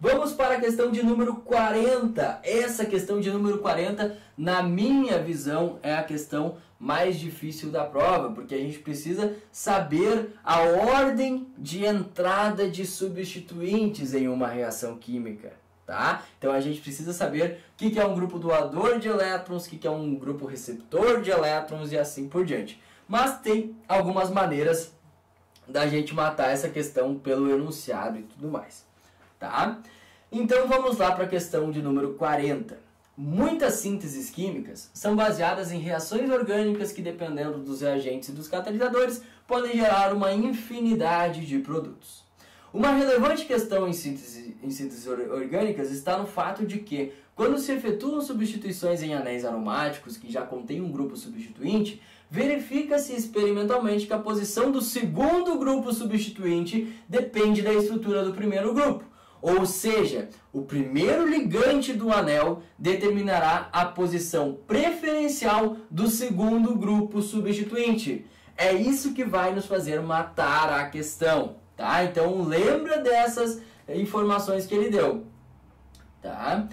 Vamos para a questão de número 40. Essa questão de número 40, na minha visão, é a questão mais difícil da prova, porque a gente precisa saber a ordem de entrada de substituintes em uma reação química. Tá? Então a gente precisa saber o que é um grupo doador de elétrons, o que é um grupo receptor de elétrons e assim por diante. Mas tem algumas maneiras da gente matar essa questão pelo enunciado e tudo mais. Tá? Então vamos lá para a questão de número 40. Muitas sínteses químicas são baseadas em reações orgânicas que, dependendo dos reagentes e dos catalisadores, podem gerar uma infinidade de produtos. Uma relevante questão em sínteses orgânicas está no fato de que, quando se efetuam substituições em anéis aromáticos que já contêm um grupo substituinte, verifica-se experimentalmente que a posição do segundo grupo substituinte depende da estrutura do primeiro grupo. Ou seja, o primeiro ligante do anel determinará a posição preferencial do segundo grupo substituinte. É isso que vai nos fazer matar a questão. Tá? Então lembra dessas informações que ele deu. Tá?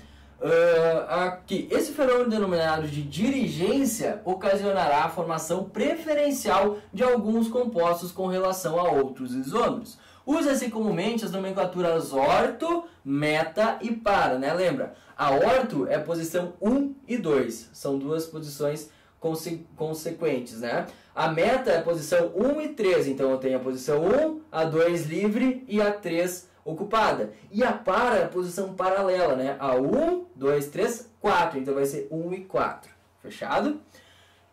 Aqui, esse fenômeno denominado de dirigência ocasionará a formação preferencial de alguns compostos com relação a outros isômeros. Usa-se comumente as nomenclaturas orto, meta e para, né? Lembra? A orto é a posição 1 e 2, são duas posições consequentes, né? A meta é a posição 1 e 3, então eu tenho a posição 1, a 2 livre e a 3 ocupada. E a para é a posição paralela, né? A 1, 2, 3, 4, então vai ser 1 e 4. Fechado?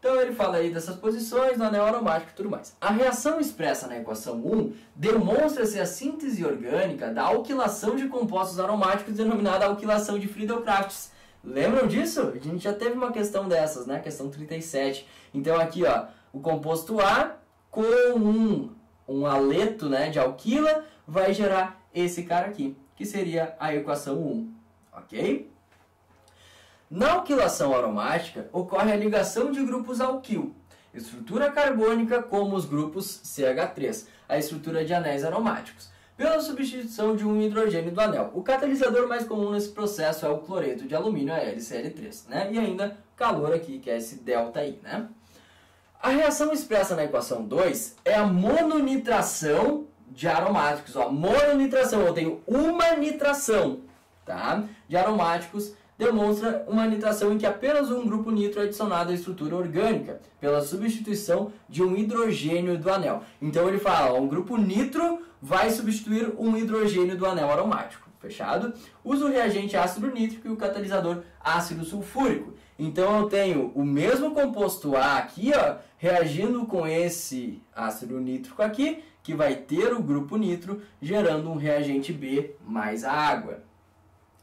Então ele fala aí dessas posições, do anel aromático e tudo mais. A reação expressa na equação 1 demonstra-se a síntese orgânica da alquilação de compostos aromáticos denominada alquilação de Friedel-Crafts. Lembram disso? A gente já teve uma questão dessas, né? Questão 37. Então aqui, ó, o composto A com um aleto, né, de alquila vai gerar esse cara aqui, que seria a equação 1. Ok? Na alquilação aromática, ocorre a ligação de grupos alquil, estrutura carbônica como os grupos CH3, a estrutura de anéis aromáticos, pela substituição de um hidrogênio do anel. O catalisador mais comum nesse processo é o cloreto de alumínio, a LCl3, né? E ainda calor aqui, que é esse delta I, né? A reação expressa na equação 2 é a mononitração de aromáticos. Ó, mononitração, eu tenho uma nitração, tá? De aromáticos, demonstra uma nitração em que apenas um grupo nitro é adicionado à estrutura orgânica, pela substituição de um hidrogênio do anel. Então ele fala, ó, um grupo nitro vai substituir um hidrogênio do anel aromático. Fechado? Usa o reagente ácido nítrico e o catalisador ácido sulfúrico. Então eu tenho o mesmo composto A aqui, ó, reagindo com esse ácido nítrico aqui, que vai ter o grupo nitro, gerando um reagente B mais a água.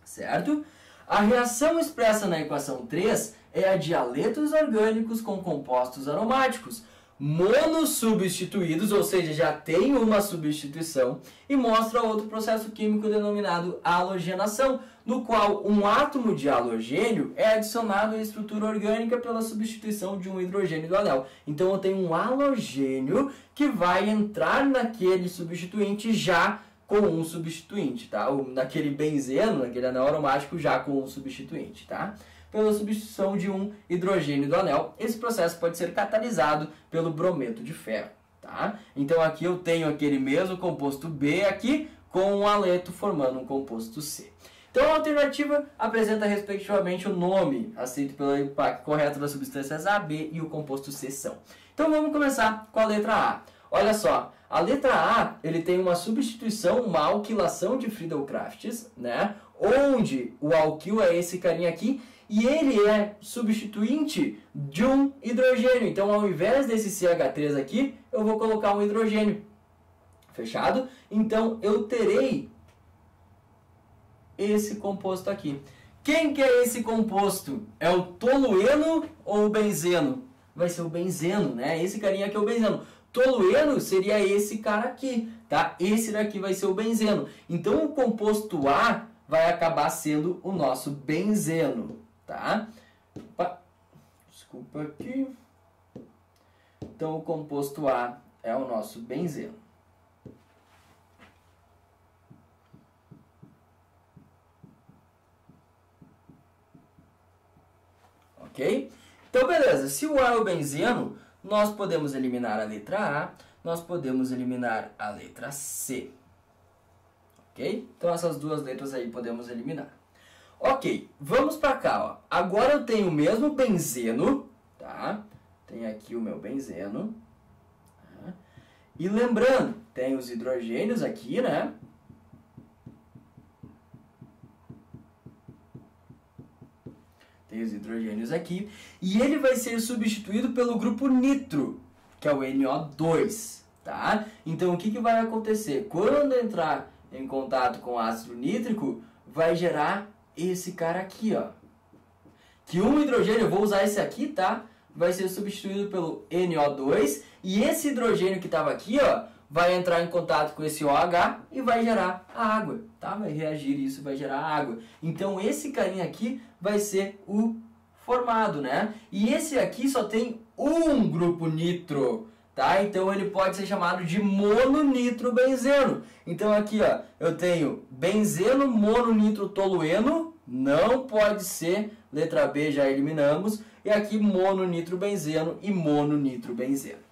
Certo? A reação expressa na equação 3 é a de aletos orgânicos com compostos aromáticos. monossubstituídos, ou seja, já tem uma substituição, e mostra outro processo químico denominado halogenação, no qual um átomo de halogênio é adicionado à estrutura orgânica pela substituição de um hidrogênio do anel. Então eu tenho um halogênio que vai entrar naquele substituinte já com um substituinte, tá? Ou naquele benzeno, naquele anel aromático já com um substituinte, tá? Pela substituição de um hidrogênio do anel. Esse processo pode ser catalisado pelo brometo de ferro, tá? Então aqui eu tenho aquele mesmo composto B aqui com um haleto formando um composto C. Então a alternativa apresenta respectivamente o nome aceito pelo impacto correto das substâncias A, B e o composto C são. Então vamos começar com a letra A. Olha só, a letra A ele tem uma substituição, uma alquilação de Friedel-Crafts, né? Onde o alquil é esse carinha aqui e ele é substituinte de um hidrogênio. Então, ao invés desse CH3 aqui, eu vou colocar um hidrogênio. Fechado? Então, eu terei esse composto aqui. Quem que é esse composto? É o tolueno ou o benzeno? Vai ser o benzeno, né? Esse carinha aqui é o benzeno. Tolueno seria esse cara aqui, tá? Esse daqui vai ser o benzeno. Então, o composto A vai acabar sendo o nosso benzeno, tá? Opa, desculpa aqui. Então, o composto A é o nosso benzeno. Ok? Então, beleza. Se o A é o benzeno, nós podemos eliminar a letra A, nós podemos eliminar a letra C. Ok? Então, essas duas letras aí podemos eliminar. Ok, vamos para cá, ó. Agora eu tenho o mesmo benzeno, tá? Tem aqui o meu benzeno. Tá? E lembrando, tem os hidrogênios aqui, né? Tem os hidrogênios aqui. E ele vai ser substituído pelo grupo nitro, que é o NO2, tá? Então, o que vai acontecer? Quando entrar em contato com ácido nítrico, vai gerar esse cara aqui, ó. Que um hidrogênio, eu vou usar esse aqui, tá? Vai ser substituído pelo NO2. E esse hidrogênio que estava aqui, ó, vai entrar em contato com esse OH e vai gerar a água, tá? Vai reagir isso, vai gerar água. Então, esse carinha aqui vai ser o formado, né? E esse aqui só tem um grupo nitro, tá? Então, ele pode ser chamado de mononitrobenzeno. Então, aqui, ó, eu tenho benzeno mononitrotolueno, não pode ser, letra B já eliminamos, e aqui mononitrobenzeno e mononitrobenzeno.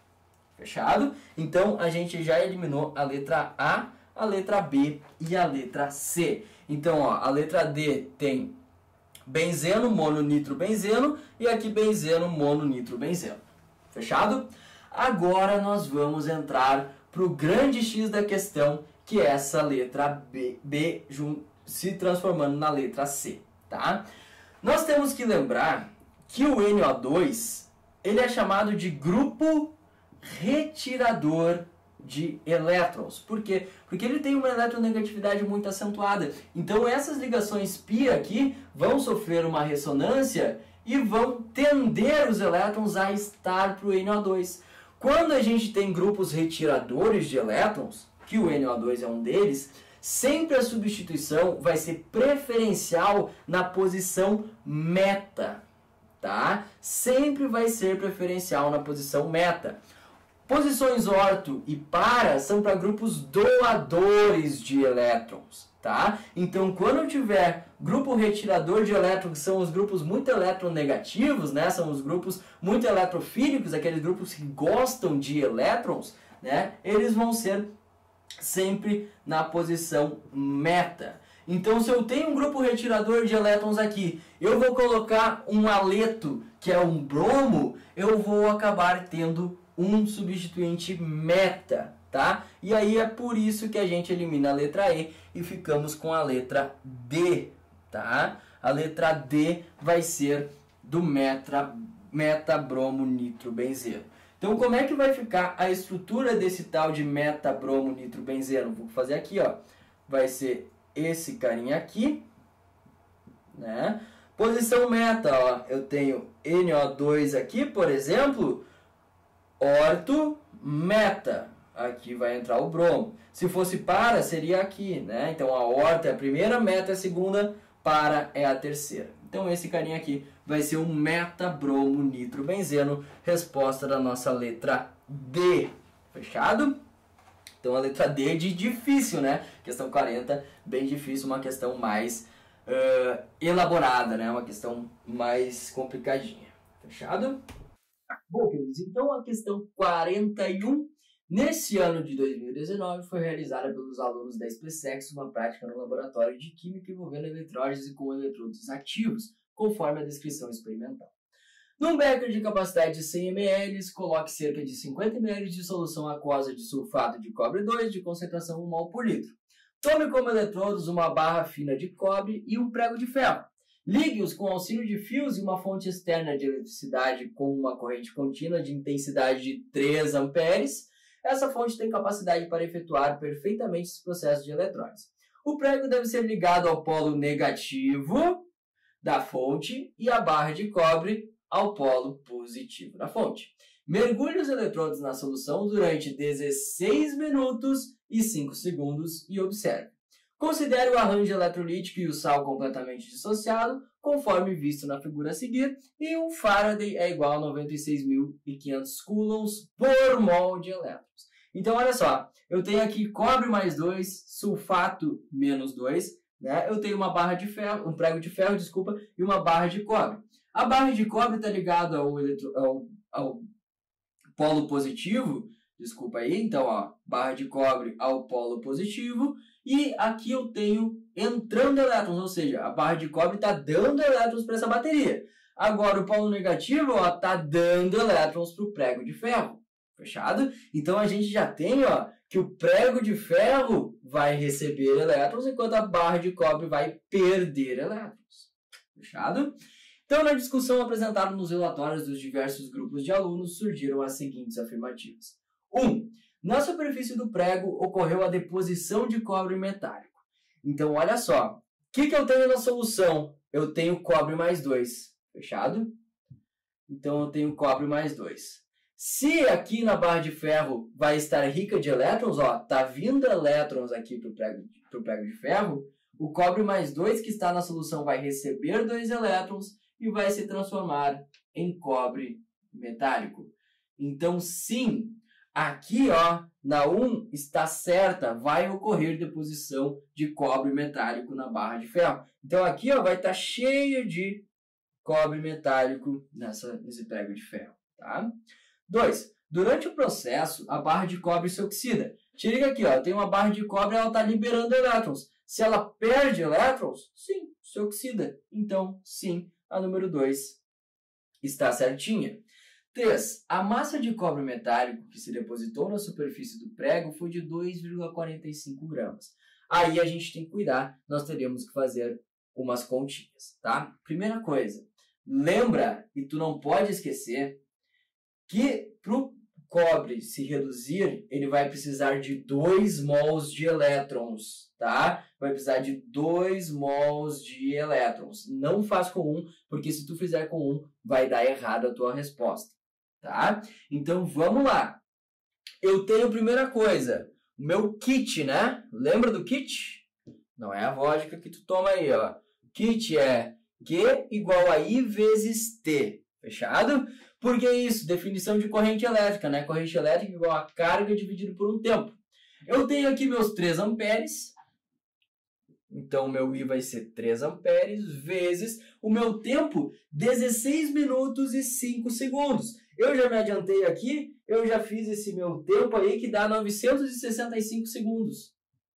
Fechado? Então, a gente já eliminou a letra A, a letra B e a letra C. Então, ó, a letra D tem benzeno, mononitrobenzeno e aqui benzeno, mononitrobenzeno. Fechado? Agora nós vamos entrar para o grande X da questão, que é essa letra B se transformando na letra C. Tá? Nós temos que lembrar que o NO2 ele é chamado de grupo retirador de elétrons. Por quê? Porque ele tem uma eletronegatividade muito acentuada. Então essas ligações π aqui vão sofrer uma ressonância e vão tender os elétrons a estar para o NO2. Quando a gente tem grupos retiradores de elétrons, que o NO2 é um deles, sempre a substituição vai ser preferencial na posição meta, tá? Sempre vai ser preferencial na posição meta. Posições orto e para são para grupos doadores de elétrons, tá? Então, quando eu tiver grupo retirador de elétrons, que são os grupos muito eletronegativos, né? São os grupos muito eletrofílicos, aqueles grupos que gostam de elétrons, né? Eles vão ser sempre na posição meta. Então, se eu tenho um grupo retirador de elétrons aqui, eu vou colocar um haleto, que é um bromo, eu vou acabar tendo um substituinte meta, tá? E aí é por isso que a gente elimina a letra E e ficamos com a letra D, tá? A letra D vai ser do metabromo-nitrobenzeno. Então, como é que vai ficar a estrutura desse tal de metabromo-nitrobenzeno? Vou fazer aqui, ó. Vai ser esse carinha aqui, né? Posição meta, ó. Eu tenho NO2 aqui, por exemplo. orto, meta. Aqui vai entrar o bromo. Se fosse para, seria aqui, né? Então a orto é a primeira, meta é a segunda, para é a terceira. Então esse carinha aqui vai ser um metabromo nitrobenzeno, resposta da nossa letra D. Fechado? Então a letra D é de difícil, né? Questão 40, bem difícil, uma questão mais elaborada, né? Uma questão mais complicadinha. Fechado? Bom, queridos, então a questão 41. Nesse ano de 2019, foi realizada pelos alunos da SPSEX uma prática no laboratório de química envolvendo eletrólises com eletrodos ativos, conforme a descrição experimental. Num becker de capacidade de 100 ml, coloque cerca de 50 ml de solução aquosa de sulfato de cobre 2 de concentração 1 mol por litro. Tome como eletrodos uma barra fina de cobre e um prego de ferro. Ligue-os com auxílio de fios e uma fonte externa de eletricidade com uma corrente contínua de intensidade de 3 amperes. Essa fonte tem capacidade para efetuar perfeitamente esse processo de eletrólise. O prego deve ser ligado ao polo negativo da fonte e a barra de cobre ao polo positivo da fonte. Mergulhe os eletrodos na solução durante 16 minutos e 5 segundos e observe. Considere o arranjo eletrolítico e o sal completamente dissociado, conforme visto na figura a seguir, e um Faraday é igual a 96.500 coulombs por mol de elétrons. Então, olha só, eu tenho aqui cobre mais 2, sulfato menos 2, né? Eu tenho uma barra de ferro, um prego de ferro, desculpa, e uma barra de cobre. A barra de cobre está ligada ao polo positivo, desculpa aí, então, ó, barra de cobre ao polo positivo, e aqui eu tenho entrando elétrons, ou seja, a barra de cobre está dando elétrons para essa bateria. Agora o polo negativo está dando elétrons para o prego de ferro. Fechado? Então a gente já tem que o prego de ferro vai receber elétrons, enquanto a barra de cobre vai perder elétrons. Fechado? Então, na discussão apresentada nos relatórios dos diversos grupos de alunos, surgiram as seguintes afirmativas. 1. Na superfície do prego ocorreu a deposição de cobre metálico. Então, olha só. O que eu tenho na solução? Eu tenho cobre mais 2. Fechado? Então, eu tenho cobre mais 2. Se aqui na barra de ferro vai estar rica de elétrons, tá vindo elétrons aqui para o prego de ferro, o cobre mais 2 que está na solução vai receber 2 elétrons e vai se transformar em cobre metálico. Então, sim, aqui, na 1 está certa, vai ocorrer deposição de cobre metálico na barra de ferro. Então, aqui, vai estar cheio de cobre metálico nesse prego de ferro, tá? 2. Durante o processo, a barra de cobre se oxida. Te liga aqui, tem uma barra de cobre, ela está liberando elétrons. Se ela perde elétrons, sim, se oxida. Então, sim, a número 2 está certinha. 3. A massa de cobre metálico que se depositou na superfície do prego foi de 2,45 gramas. Aí a gente tem que cuidar, nós teremos que fazer umas continhas, tá? Primeira coisa, lembra, e tu não pode esquecer, que para o cobre se reduzir, ele vai precisar de 2 mols de elétrons, tá? Vai precisar de 2 mols de elétrons. Não faz com 1, porque se tu fizer com 1, vai dar errado a tua resposta, tá? Então, vamos lá. Eu tenho, primeira coisa, o meu kit, né? Lembra do kit? Não é a vodka que tu toma aí, Kit é Q igual a I vezes T, fechado? Porque é isso, definição de corrente elétrica, né? Corrente elétrica igual a carga dividido por um tempo. Eu tenho aqui meus 3 amperes, então o meu I vai ser 3 amperes, vezes o meu tempo, 16 minutos e 5 segundos. Eu já me adiantei aqui, eu já fiz esse meu tempo aí que dá 965 segundos,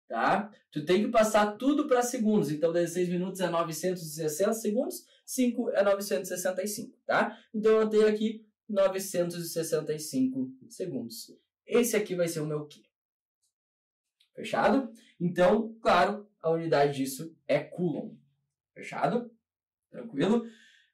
tá? Tu tem que passar tudo para segundos, então 16 minutos é 960 segundos, 5 é 965, tá? Então eu tenho aqui 965 segundos. Esse aqui vai ser o meu Q. Fechado? Então, claro, a unidade disso é Coulomb. Fechado? Tranquilo?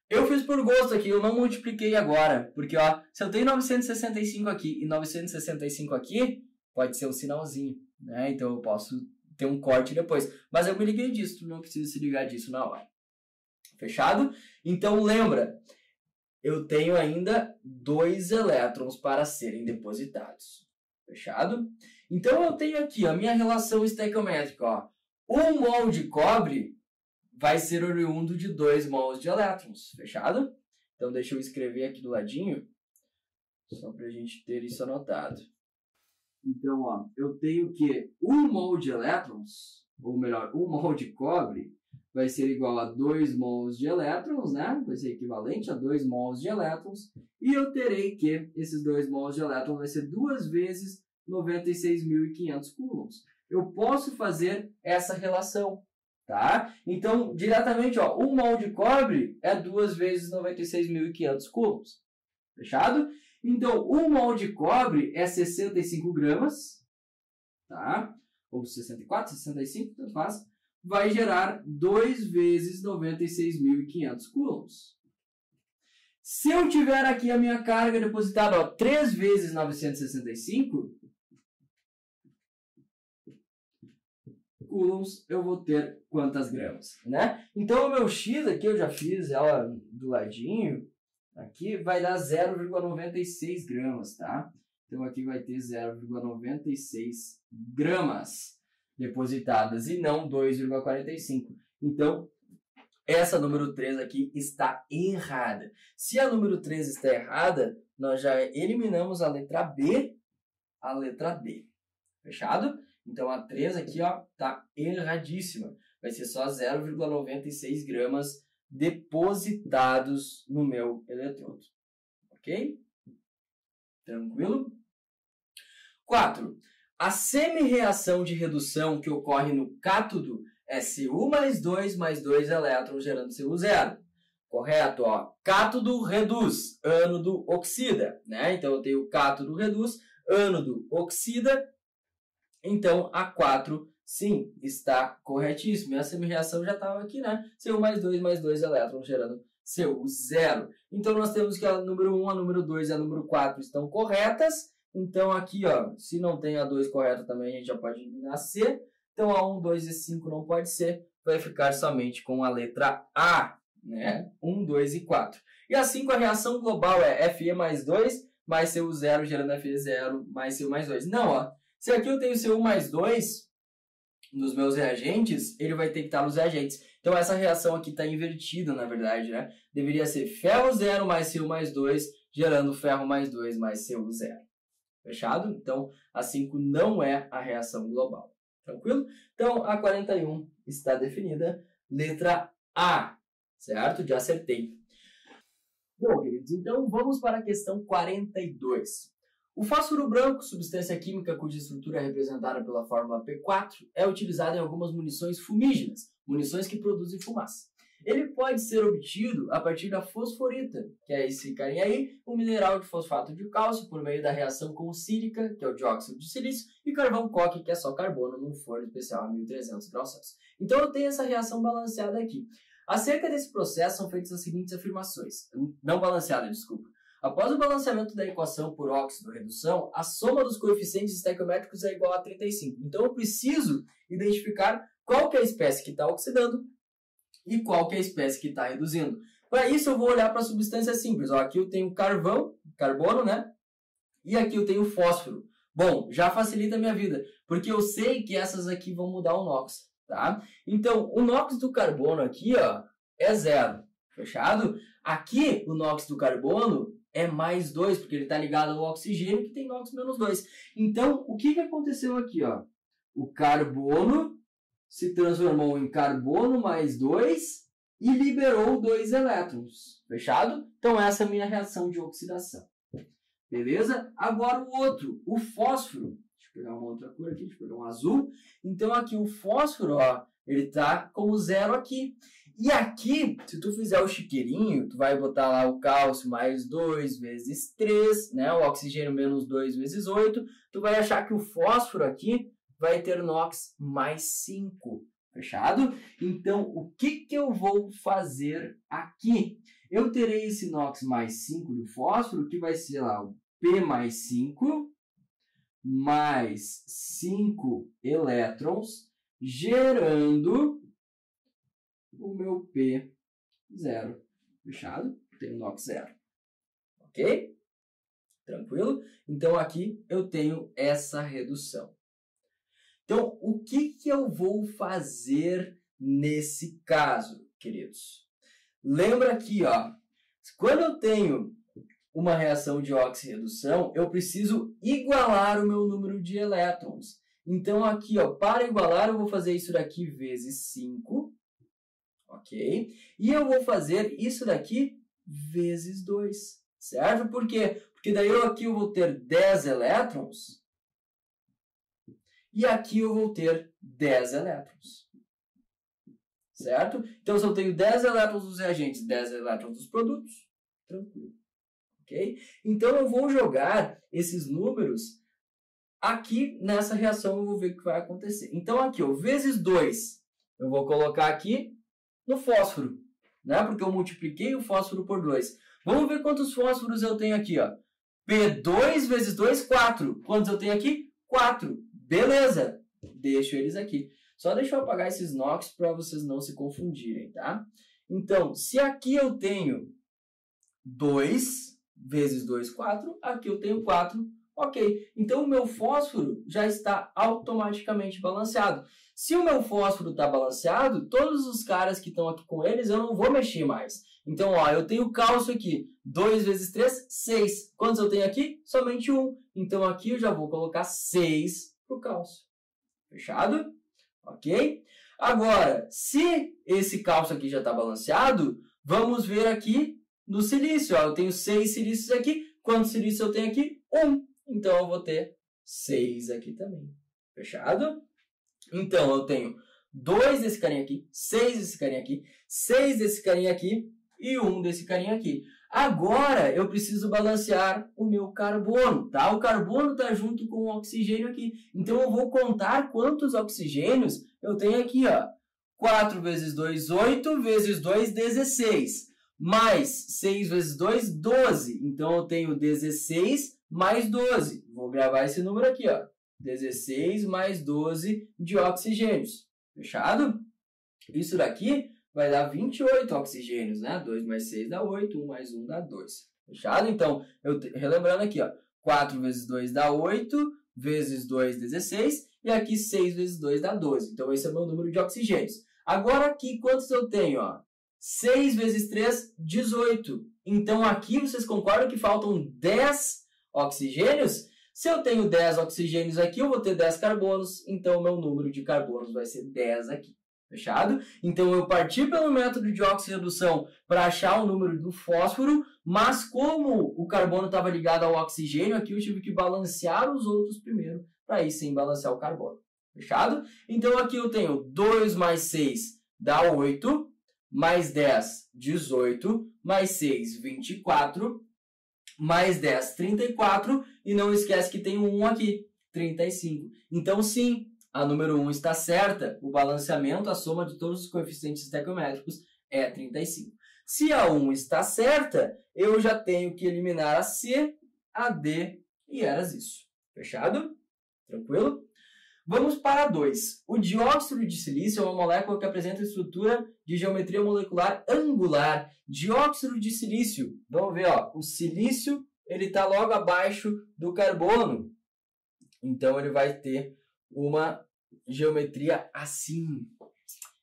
Eu fiz por gosto aqui, eu não multipliquei agora, porque se eu tenho 965 aqui e 965 aqui, pode ser um sinalzinho, né? Então eu posso ter um corte depois. Mas eu me liguei disso, tu não precisa se ligar disso na hora. Fechado? Então lembra, eu tenho ainda 2 elétrons para serem depositados. Fechado? Então, eu tenho aqui a minha relação estequiométrica. Ó. 1 mol de cobre vai ser oriundo de 2 mols de elétrons. Fechado? Então, deixa eu escrever aqui do ladinho, só para a gente ter isso anotado. Então, ó, eu tenho que 1 mol de elétrons, ou melhor, 1 mol de cobre, vai ser igual a 2 mols de elétrons, né? Vai ser equivalente a 2 mols de elétrons. E eu terei que esses 2 mols de elétrons vai ser 2 vezes 96.500 coulombs. Eu posso fazer essa relação, tá? Então, diretamente, ó, 1 mol de cobre é 2 vezes 96.500 coulombs. Fechado? Então, 1 mol de cobre é 65 gramas, tá? Ou 64, 65, tanto faz. Vai gerar 2 vezes 96.500 coulombs. Se eu tiver aqui a minha carga depositada, ó, 3 vezes 965 coulombs, eu vou ter quantas gramas, né? Então, o meu X aqui, eu já fiz ela do ladinho, aqui vai dar 0,96 gramas, tá? Então, aqui vai ter 0,96 gramas depositadas e não 2,45. Então, essa número 3 aqui está errada. Se a número 3 está errada, nós já eliminamos a letra B, a letra D. Fechado? Então, a 3 aqui está erradíssima. Vai ser só 0,96 gramas depositados no meu eletrodo. Ok? Tranquilo? 4. A semi-reação de redução que ocorre no cátodo é Cu mais 2 elétrons gerando Cu0. Correto? Ó. Cátodo reduz, ânodo oxida. Né? Então, eu tenho cátodo reduz, ânodo oxida. Então, a 4, sim, está corretíssimo. E a semi-reação já estava aqui, né? Cu mais 2 elétrons gerando Cu0. Então, nós temos que a número 1, a número 2 e a número 4 estão corretas. Então, aqui, ó, se não tem a 2 correta também, a gente já pode eliminar C. Então, a 1, 2 e 5 não pode ser. Vai ficar somente com a letra A, né? 1, 2 e 4. E a 5, a reação global é Fe mais 2 mais Cu0 gerando Fe0 mais Cu mais 2. Não, ó. Se aqui eu tenho Cu mais 2 nos meus reagentes, ele vai ter que estar nos reagentes. Então, essa reação aqui está invertida, na verdade, né? Deveria ser ferro 0 mais Cu mais 2 gerando ferro mais 2 mais Cu0. Fechado? Então, a 5 não é a reação global. Tranquilo? Então, a 41 está definida. Letra A. Certo? Já acertei. Bom, queridos, então vamos para a questão 42. O fósforo branco, substância química cuja estrutura é representada pela fórmula P4, é utilizado em algumas munições fumígenas, munições que produzem fumaça. Ele pode ser obtido a partir da fosforita, que é esse carinha aí, um mineral de fosfato de cálcio, por meio da reação com sílica, que é o dióxido de silício, e carvão coque, que é só carbono, num forno especial a 1300 graus Celsius. Então eu tenho essa reação balanceada aqui. Acerca desse processo são feitas as seguintes afirmações. Não balanceada, desculpa. Após o balanceamento da equação por óxido-redução, a soma dos coeficientes estequiométricos é igual a 35. Então eu preciso identificar qual que é a espécie que está oxidando e qual que é a espécie que está reduzindo. Para isso, eu vou olhar para a substância simples. Ó, aqui eu tenho carbono, né? E aqui eu tenho fósforo. Bom, já facilita a minha vida, porque eu sei que essas aqui vão mudar o NOx, tá? Então, o NOx do carbono aqui, ó, é 0, fechado? Aqui, o NOx do carbono é mais 2, porque ele está ligado ao oxigênio, que tem NOx menos 2. Então, o que aconteceu aqui, ó? O carbono se transformou em carbono mais 2 e liberou 2 elétrons. Fechado? Então, essa é a minha reação de oxidação. Beleza? Agora o outro, o fósforo. Deixa eu pegar uma outra cor aqui, deixa eu pegar um azul. Então, aqui o fósforo, ó, ele está como 0 aqui. E aqui, se tu fizer o chiqueirinho, tu vai botar lá o cálcio mais 2 vezes 3, né? O oxigênio menos 2 vezes 8. Tu vai achar que o fósforo aqui vai ter NOx mais 5, fechado? Então, o que eu vou fazer aqui? Eu terei esse NOx mais 5 do fósforo, que vai ser lá o P mais 5, mais 5 elétrons, gerando o meu P0, fechado? Tem o NOx 0. ok? Tranquilo? Então, aqui eu tenho essa redução. Então, o que eu vou fazer nesse caso, queridos? Lembra aqui, ó, quando eu tenho uma reação de oxirredução, eu preciso igualar o meu número de elétrons. Então, aqui, ó, para igualar, eu vou fazer isso daqui vezes 5, ok? E eu vou fazer isso daqui vezes 2, certo? Por quê? Porque daí aqui eu vou ter 10 elétrons e aqui eu vou ter 10 elétrons, certo? Então, se eu tenho 10 elétrons dos reagentes, 10 elétrons dos produtos, tranquilo, ok? Então, eu vou jogar esses números aqui nessa reação, eu vou ver o que vai acontecer. Então, aqui, ó, vezes 2, eu vou colocar aqui no fósforo, né? Porque eu multipliquei o fósforo por 2. Vamos ver quantos fósforos eu tenho aqui, ó. P2 vezes 2, 4. Quantos eu tenho aqui? 4. Beleza. Deixo eles aqui. Só deixa eu apagar esses NOx para vocês não se confundirem, tá? Então, se aqui eu tenho 2 vezes 2, 4. Aqui eu tenho 4. Ok. Então, o meu fósforo já está automaticamente balanceado. Se o meu fósforo está balanceado, todos os caras que estão aqui com eles, eu não vou mexer mais. Então, ó, eu tenho cálcio aqui. 2 vezes 3, 6. Quantos eu tenho aqui? Somente 1. Então, aqui eu já vou colocar 6 para o cálcio. Fechado? Ok? Agora, se esse cálcio aqui já está balanceado, vamos ver aqui no silício. Ó, eu tenho 6 silícios aqui. Quantos silícios eu tenho aqui? 1. Então, eu vou ter 6 aqui também. Fechado? Então, eu tenho 2 desse carinha aqui, 6 desse carinha aqui, 6 desse carinha aqui e 1 desse carinha aqui. Agora, eu preciso balancear o meu carbono, tá? O carbono está junto com o oxigênio aqui. Então, eu vou contar quantos oxigênios eu tenho aqui, ó. 4 vezes 2, 8, vezes 2, 16. Mais 6 vezes 2, 12. Então, eu tenho 16 mais 12. Vou gravar esse número aqui, ó. 16 mais 12 de oxigênios. Fechado? Isso daqui vai dar 28 oxigênios, né? 2 mais 6 dá 8, 1 mais 1 dá 2. Fechado? Então, relembrando aqui, ó. 4 vezes 2 dá 8, vezes 2, 16. E aqui 6 vezes 2 dá 12. Então, esse é o meu número de oxigênios. Agora aqui, quantos eu tenho, ó? 6 vezes 3, 18. Então, aqui vocês concordam que faltam 10 oxigênios? Se eu tenho 10 oxigênios aqui, eu vou ter 10 carbonos, então o meu número de carbonos vai ser 10 aqui. Fechado? Então, eu parti pelo método de oxirredução para achar o número do fósforo, mas como o carbono estava ligado ao oxigênio, aqui eu tive que balancear os outros primeiro, para aí sim balancear o carbono. Fechado? Então, aqui eu tenho 2 mais 6 dá 8, mais 10, 18, mais 6, 24, mais 10, 34, e não esquece que tem um 1 aqui, 35. Então, sim, a número 1 está certa, o balanceamento, a soma de todos os coeficientes estequiométricos é 35. Se a 1 está certa, eu já tenho que eliminar a C, a D e eras isso. Fechado? Tranquilo? Vamos para 2. O dióxido de silício é uma molécula que apresenta estrutura de geometria molecular angular. Dióxido de silício. Vamos ver, ó. O silício ele está logo abaixo do carbono. Então, ele vai ter uma geometria assim.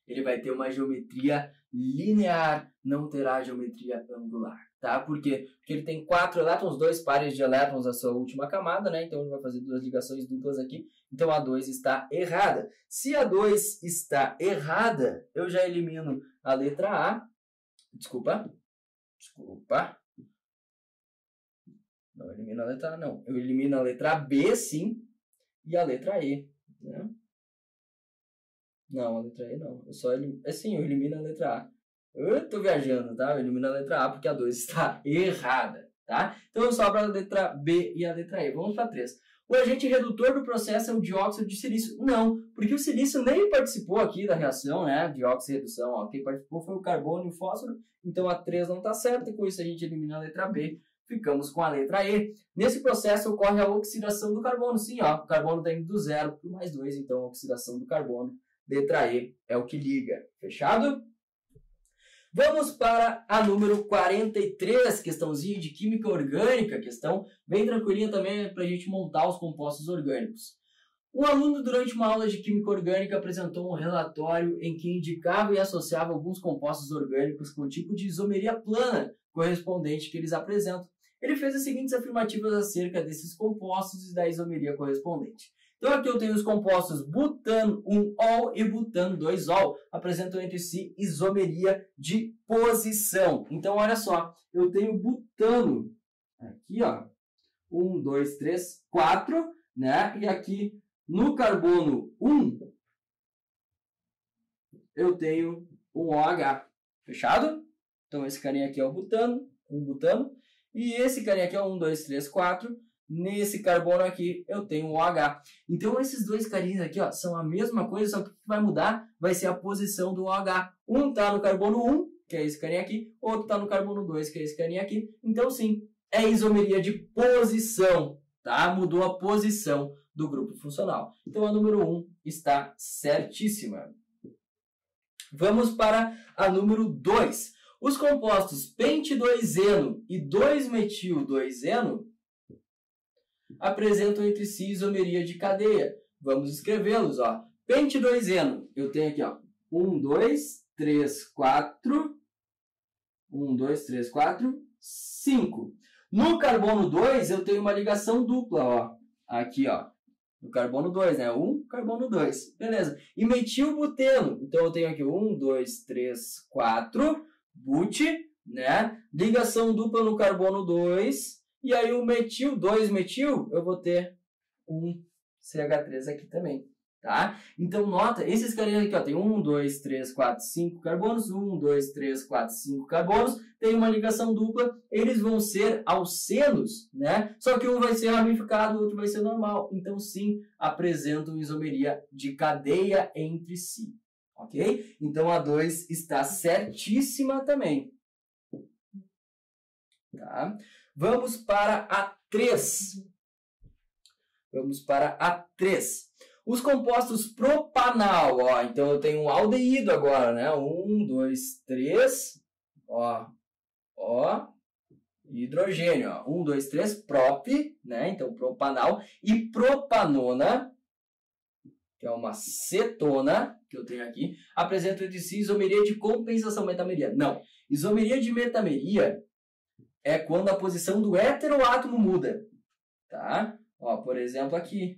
Ele vai ter uma geometria linear, não terá geometria angular. Tá? Por quê? Porque ele tem 4 elétrons, 2 pares de elétrons na sua última camada, né? Então, ele vai fazer 2 ligações duplas aqui. Então, a 2 está errada. Se a 2 está errada, eu já elimino a letra A. Desculpa. Não elimino a letra A, não. Eu elimino a letra B, sim, e a letra E. Né? Não, a letra E não. Eu só elimino... Sim, eu elimino a letra A. Eu tô viajando, tá? Eu elimino a letra A porque a 2 está errada, tá? Então, sobra a letra B e a letra E. Vamos para 3. O agente redutor do processo é o dióxido de silício? Não, porque o silício nem participou aqui da reação, né? De oxirredução. Ó. Quem participou foi o carbono e o fósforo. Então, a 3 não está certa e com isso a gente elimina a letra B. Ficamos com a letra E. Nesse processo ocorre a oxidação do carbono. Sim, ó, o carbono está indo do 0 para o mais 2, então a oxidação do carbono. Letra E é o que liga. Fechado? Vamos para a número 43, questãozinha de química orgânica, questão bem tranquilinha também para a gente montar os compostos orgânicos. Um aluno, durante uma aula de química orgânica, apresentou um relatório em que indicava e associava alguns compostos orgânicos com o tipo de isomeria plana correspondente que eles apresentam. Ele fez as seguintes afirmativas acerca desses compostos e da isomeria correspondente. Então aqui eu tenho os compostos butano 1-ol e butano 2-ol, apresentam entre si isomeria de posição. Então olha só, eu tenho butano aqui, ó, 1, 2, 3, 4, né? E aqui no carbono 1, eu tenho um OH, fechado? Então esse carinha aqui é o butano, um butano, e esse carinha aqui é 1, 2, 3, 4, nesse carbono aqui eu tenho um OH. Então esses dois carinhas aqui, ó, são a mesma coisa, só que o que vai mudar vai ser a posição do OH. Um está no carbono 1, que é esse carinha aqui, outro está no carbono 2, que é esse carinha aqui. Então sim, é isomeria de posição, tá? Mudou a posição do grupo funcional. Então a número 1 está certíssima. Vamos para a número 2. Os compostos pente-2-eno e 2-metil-2-eno apresentam entre si isomeria de cadeia. Vamos escrevê-los, ó. Pente-2-eno, eu tenho aqui, ó, 1, 2, 3, 4, 1, 2, 3, 4, 5. No carbono 2, eu tenho uma ligação dupla, ó, aqui, ó, no carbono 2, né? 1, carbono 2, beleza. E metilbuteno, então eu tenho aqui 1, 2, 3, 4, but, né? Ligação dupla no carbono 2, e aí o metil, 2-metil, eu vou ter um CH3 aqui também, tá? Então nota, esses carinhas aqui, ó, tem 1, 2, 3, 4, 5 carbonos, 1, 2, 3, 4, 5 carbonos, tem uma ligação dupla, eles vão ser alcenos, né? Só que um vai ser ramificado, o outro vai ser normal. Então sim, apresentam isomeria de cadeia entre si, ok? Então a 2 está certíssima também, tá? Vamos para a 3. Vamos para a 3. Os compostos propanal, ó, então eu tenho um aldeído agora, né? 1, 2, 3, ó, hidrogênio, ó. 1, 2, 3, prop, né? Então propanal, e propanona, que é uma cetona, que eu tenho aqui, apresentam entre si isomeria de compensação metameria. Não, isomeria de metameria é quando a posição do heteroátomo muda, tá? Ó, por exemplo, aqui,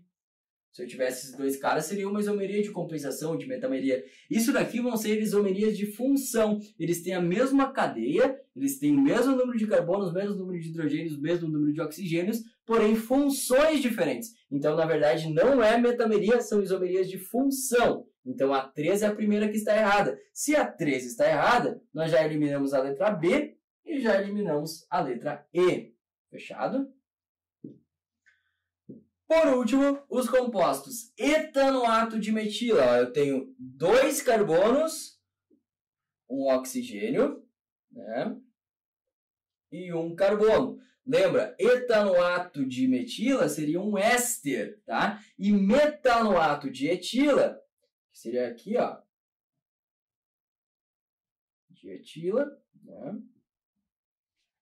se eu tivesse esses dois caras, seria uma isomeria de compensação, de metameria. Isso daqui vão ser isomerias de função. Eles têm a mesma cadeia, eles têm o mesmo número de carbonos, o mesmo número de hidrogênios, o mesmo número de oxigênios, porém funções diferentes. Então, na verdade, não é metameria, são isomerias de função. Então, a 3 é a primeira que está errada. Se a 3 está errada, nós já eliminamos a letra B, e já eliminamos a letra E. Fechado? Por último, os compostos etanoato de metila. Ó, eu tenho 2 carbonos, um oxigênio, né? E um carbono. Lembra, etanoato de metila seria um éster, tá? E metanoato de etila seria aqui, ó, de etila, né?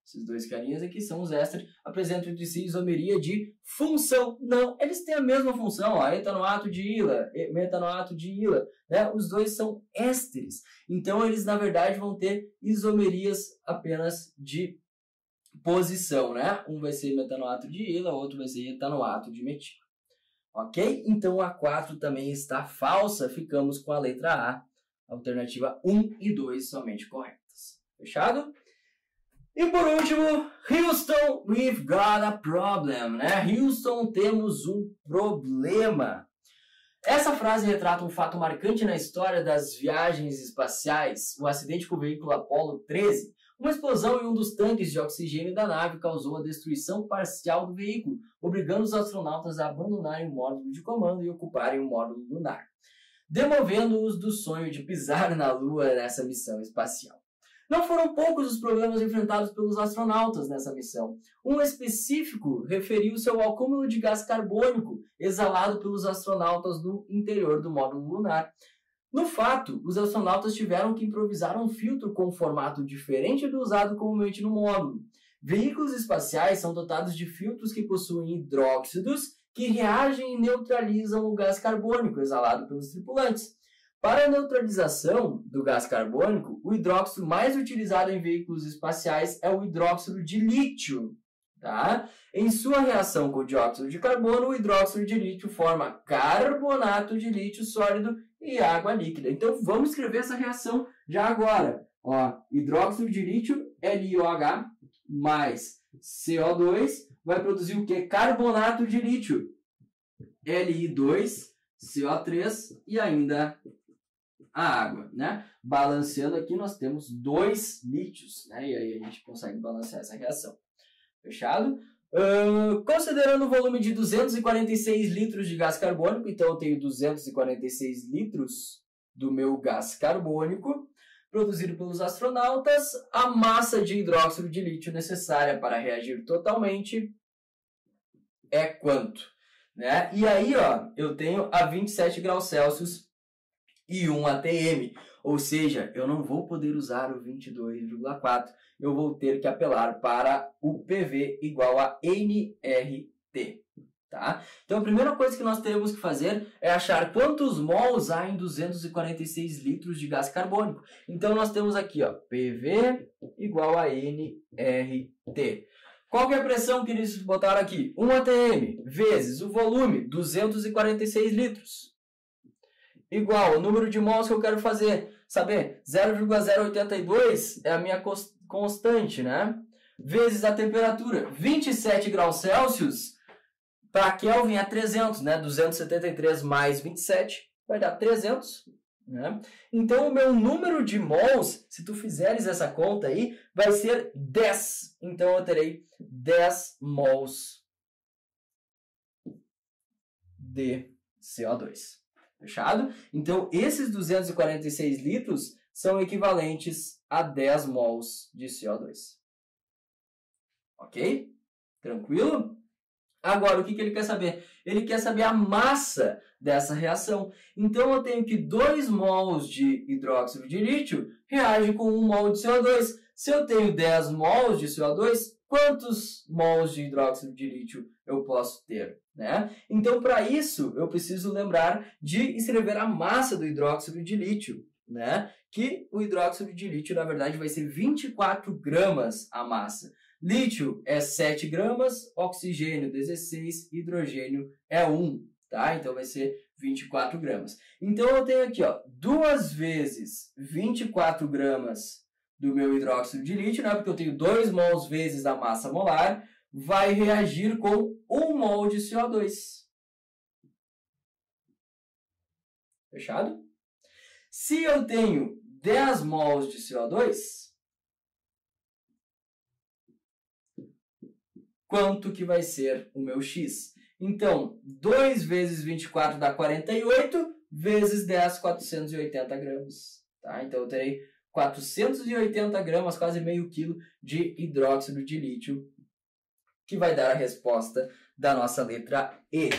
Esses dois carinhas aqui são os ésteres, apresentam entre si isomeria de função. Não, eles têm a mesma função, ó, etanoato de ila, metanoato de ila, né? Os dois são ésteres. Então, eles, na verdade, vão ter isomerias apenas de posição, né? Um vai ser metanoato de ila, outro vai ser etanoato de metila. Ok? Então, a 4 também está falsa. Ficamos com a letra A, alternativa 1 e 2 somente corretas. Fechado? E por último, Houston, we've got a problem, né? Houston, temos um problema. Essa frase retrata um fato marcante na história das viagens espaciais, o acidente com o veículo Apollo 13. Uma explosão em um dos tanques de oxigênio da nave causou a destruição parcial do veículo, obrigando os astronautas a abandonarem o módulo de comando e ocuparem o módulo lunar, demovendo-os do sonho de pisar na Lua nessa missão espacial. Não foram poucos os problemas enfrentados pelos astronautas nessa missão. Um específico referiu-se ao acúmulo de gás carbônico exalado pelos astronautas no interior do módulo lunar. No fato, os astronautas tiveram que improvisar um filtro com um formato diferente do usado comumente no módulo. Veículos espaciais são dotados de filtros que possuem hidróxidos que reagem e neutralizam o gás carbônico exalado pelos tripulantes. Para a neutralização do gás carbônico, o hidróxido mais utilizado em veículos espaciais é o hidróxido de lítio. Tá? Em sua reação com o dióxido de carbono, o hidróxido de lítio forma carbonato de lítio sólido e água líquida. Então vamos escrever essa reação já agora. Ó, hidróxido de lítio, LiOH, mais CO2, vai produzir o que? Carbonato de lítio, Li2, CO3 e ainda a água, né? Balanceando aqui, nós temos 2 lítios, né? E aí a gente consegue balancear essa reação. Fechado? Considerando o volume de 246 litros de gás carbônico, então eu tenho 246 litros do meu gás carbônico produzido pelos astronautas, a massa de hidróxido de lítio necessária para reagir totalmente é quanto? Né? E aí, ó, eu tenho a 27 graus Celsius e 1 atm, ou seja, eu não vou poder usar o 22,4, eu vou ter que apelar para o PV igual a nRT. Tá? Então a primeira coisa que nós teremos que fazer é achar quantos mols há em 246 litros de gás carbônico. Então nós temos aqui, ó, PV igual a nRT. Qual que é a pressão que eles botaram aqui? 1 atm vezes o volume, 246 litros. Igual o número de mols que eu quero saber, 0,082 é a minha constante, né? Vezes a temperatura, 27 graus Celsius, para Kelvin é 300, né? 273 mais 27 vai dar 300, né? Então o meu número de mols, se tu fizeres essa conta aí, vai ser 10. Então eu terei 10 mols de CO2. Fechado? Então esses 246 litros são equivalentes a 10 mols de CO2. Ok? Tranquilo? Agora, o que ele quer saber? Ele quer saber a massa dessa reação. Então, eu tenho que 2 mols de hidróxido de lítio reage com 1 mol de CO2. Se eu tenho 10 mols de CO2, quantos mols de hidróxido de lítio eu posso ter? Né? Então, para isso, eu preciso lembrar de escrever a massa do hidróxido de lítio. Né? Que o hidróxido de lítio, na verdade, vai ser 24 gramas a massa. Lítio é 7 gramas, oxigênio 16, hidrogênio é 1, tá? Então vai ser 24 gramas. Então eu tenho aqui, ó, 2 vezes 24 gramas do meu hidróxido de lítio, né? Porque eu tenho 2 mols vezes a massa molar, vai reagir com 1 mol de CO2. Fechado? Se eu tenho 10 mols de CO2, quanto que vai ser o meu X? Então, 2 vezes 24 dá 48, vezes 10, 480 gramas. Tá? Então, eu terei 480 gramas, quase meio quilo, de hidróxido de lítio, que vai dar a resposta da nossa letra E.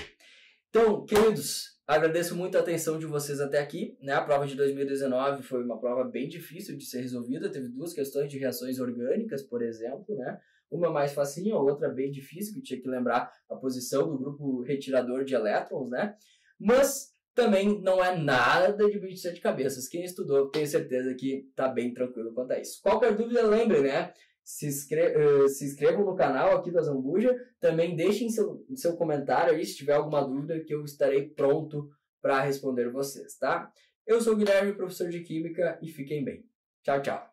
Então, queridos, agradeço muito a atenção de vocês até aqui. Né? A prova de 2019 foi uma prova bem difícil de ser resolvida. Teve 2 questões de reações orgânicas, por exemplo, né? Uma mais facinha, a outra bem difícil, que tinha que lembrar a posição do grupo retirador de elétrons, né? Mas também não é nada de bicho de 7 cabeças. Quem estudou, tenho certeza que está bem tranquilo quanto a isso. Qualquer dúvida, lembre, né? Se inscrevam no canal aqui da Zambuja. Também deixem seu comentário aí se tiver alguma dúvida, que eu estarei pronto para responder vocês, tá? Eu sou o Guilherme, professor de Química, e fiquem bem. Tchau, tchau.